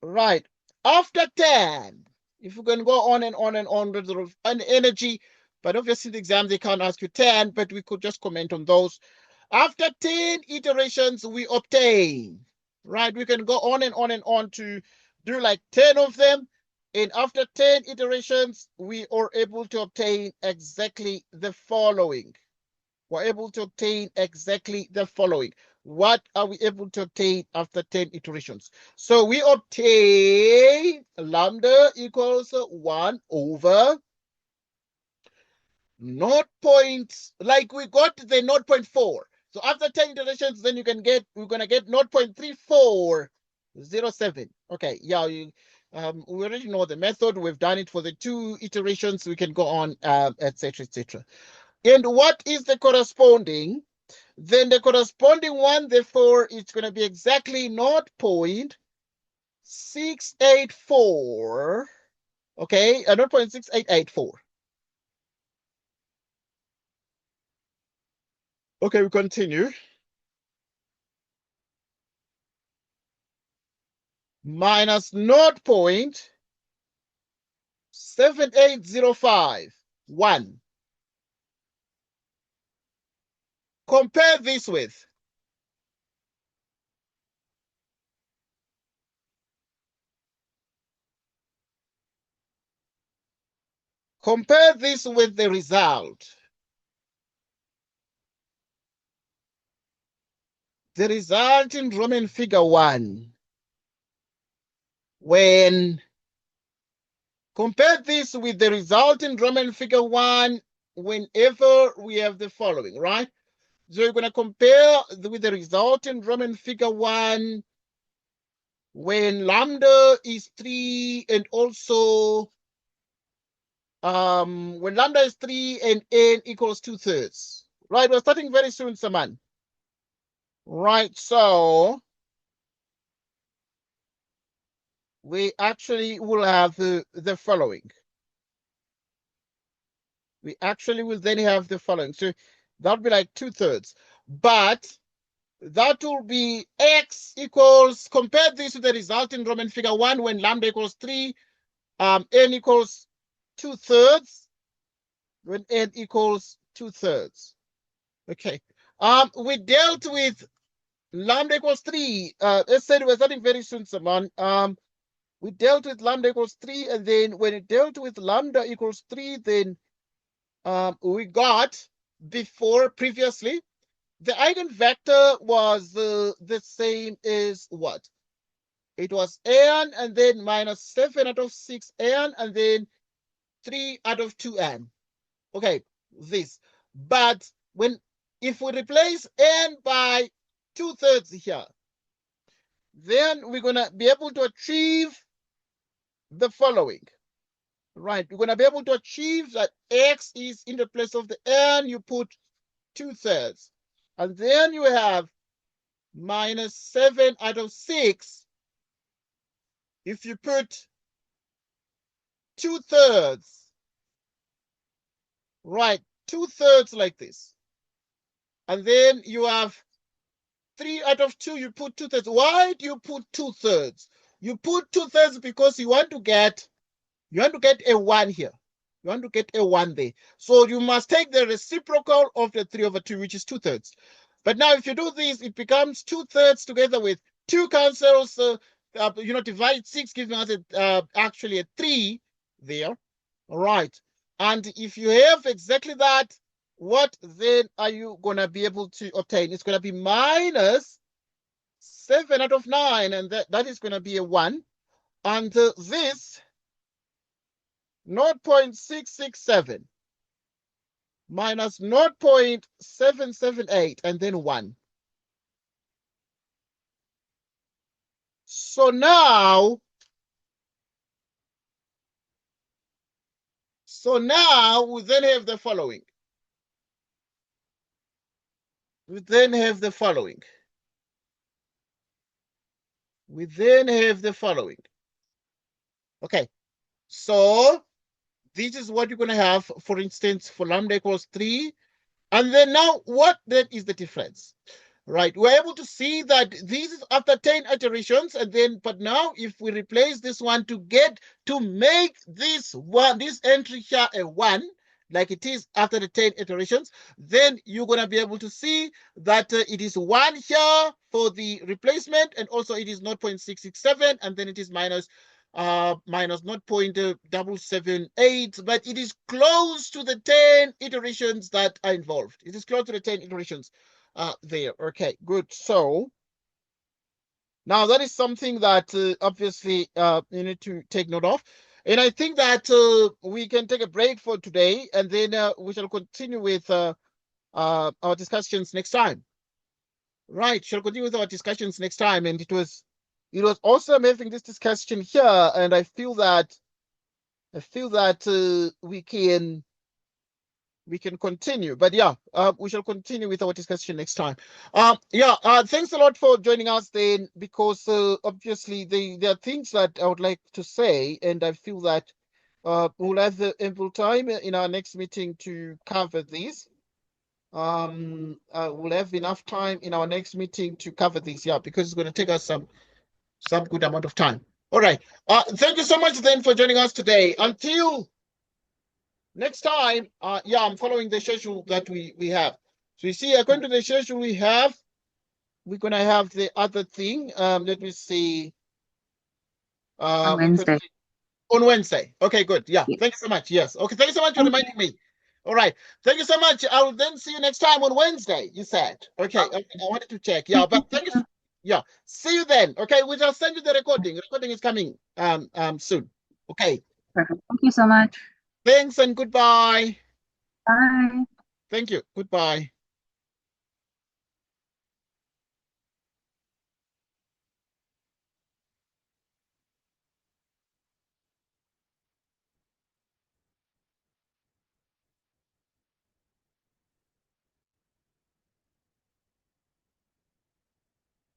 right, after 10, if we can go on and on and on with the energy, but obviously the exam, they can't ask you 10, but we could just comment on those. After 10 iterations, we obtain, right? We can go on and on and on to do like 10 of them. And after 10 iterations, we are able to obtain exactly the following. We're able to obtain exactly the following. What are we able to obtain after 10 iterations? So we obtain lambda equals 1 over 0. Like we got the 0.4. So after 10 iterations, then we're gonna get 0.3407. Okay, yeah, we already know the method. We've done it for the 2 iterations. We can go on, etc., etc. And what is the corresponding? Then the corresponding one, therefore, it's going to be exactly 0.684. Okay, 0.6884. Okay, we continue. Minus 0.7805. 1. Compare this with the result. The result in Roman figure 1. When compare this with the result in Roman figure 1 whenever we have the following, right? So we're going to compare with the result in Roman figure 1 when lambda is 3 and also when lambda is 3 and n equals 2/3. Right, we're starting very soon, Saman. Right, so we actually will have the following. We actually will then have the following. So that'll be like 2/3. But that will be x equals, compare this with the result in Roman figure 1 when lambda equals 3, n equals 2/3, when n equals 2/3. Okay. We dealt with lambda equals 3. Let's say we're starting very soon, Saman. We dealt with lambda equals 3, and then when it dealt with lambda equals 3, then we got previously, the eigenvector was the same as what? It was n and then minus 7 out of 6n and then 3 out of 2n. Okay, this. But if we replace n by 2/3 here, then we're going to be able to achieve the following. Right, we're going to be able to achieve that x is in the place of the n, you put 2/3. And then you have minus 7 out of 6. If you put 2/3, right, 2/3 like this. And then you have 3 out of 2, you put 2/3. Why do you put 2/3? You put 2/3 because you want to get a 1 here. You want to get a 1 there. So you must take the reciprocal of the 3/2, which is 2/3. But now if you do this, it becomes 2/3 together with 2 cancels, divide 6, giving us actually a 3 there. All right. And if you have exactly that, what then are you going to be able to obtain? It's going to be minus 7 out of 9, and that is going to be a 1. And this 0.667 minus 0.778, and then 1. So now we then have the following. We then have the following. Okay, so this is what you're going to have, for instance, for lambda equals 3. And then now, what then is the difference? Right, we're able to see that this is after 10 iterations, and then, but now if we replace this one to make this entry here a 1, like it is after the 10 iterations, then you're going to be able to see that it is 1 here for the replacement, and also it is 0.667, and then it is minus 0.778, but it is close to the 10 iterations that are involved. It is close to the 10 iterations there. Okay, good. So now that is something that obviously you need to take note of. And I think that we can take a break for today, and then we shall continue with our discussions next time. Right, shall continue with our discussions next time. And it was awesome having this discussion here, and I feel that we can continue. But yeah, we shall continue with our discussion next time. Thanks a lot for joining us then, because obviously there are things that I would like to say, and I feel that we'll have ample time in our next meeting to cover this. We'll have enough time in our next meeting to cover this, because it's going to take us some good amount of time. All right. Thank you so much then for joining us today. Until next time, I'm following the schedule that we have. So you see, according to the schedule we have, we're going to have the other thing. Let me see. On Wednesday. On Wednesday. Okay, good. Yeah. Yes. Thank you so much. Yes. Okay. Thank you so much for reminding me. All right. Thank you so much. I will then see you next time on Wednesday, you said. Okay. I wanted to check. Yeah, but thank you. Yeah. See you then. Okay. We shall send you the recording. Recording is coming soon. Okay. Perfect. Thank you so much. Thanks and goodbye. Bye. Thank you. Goodbye.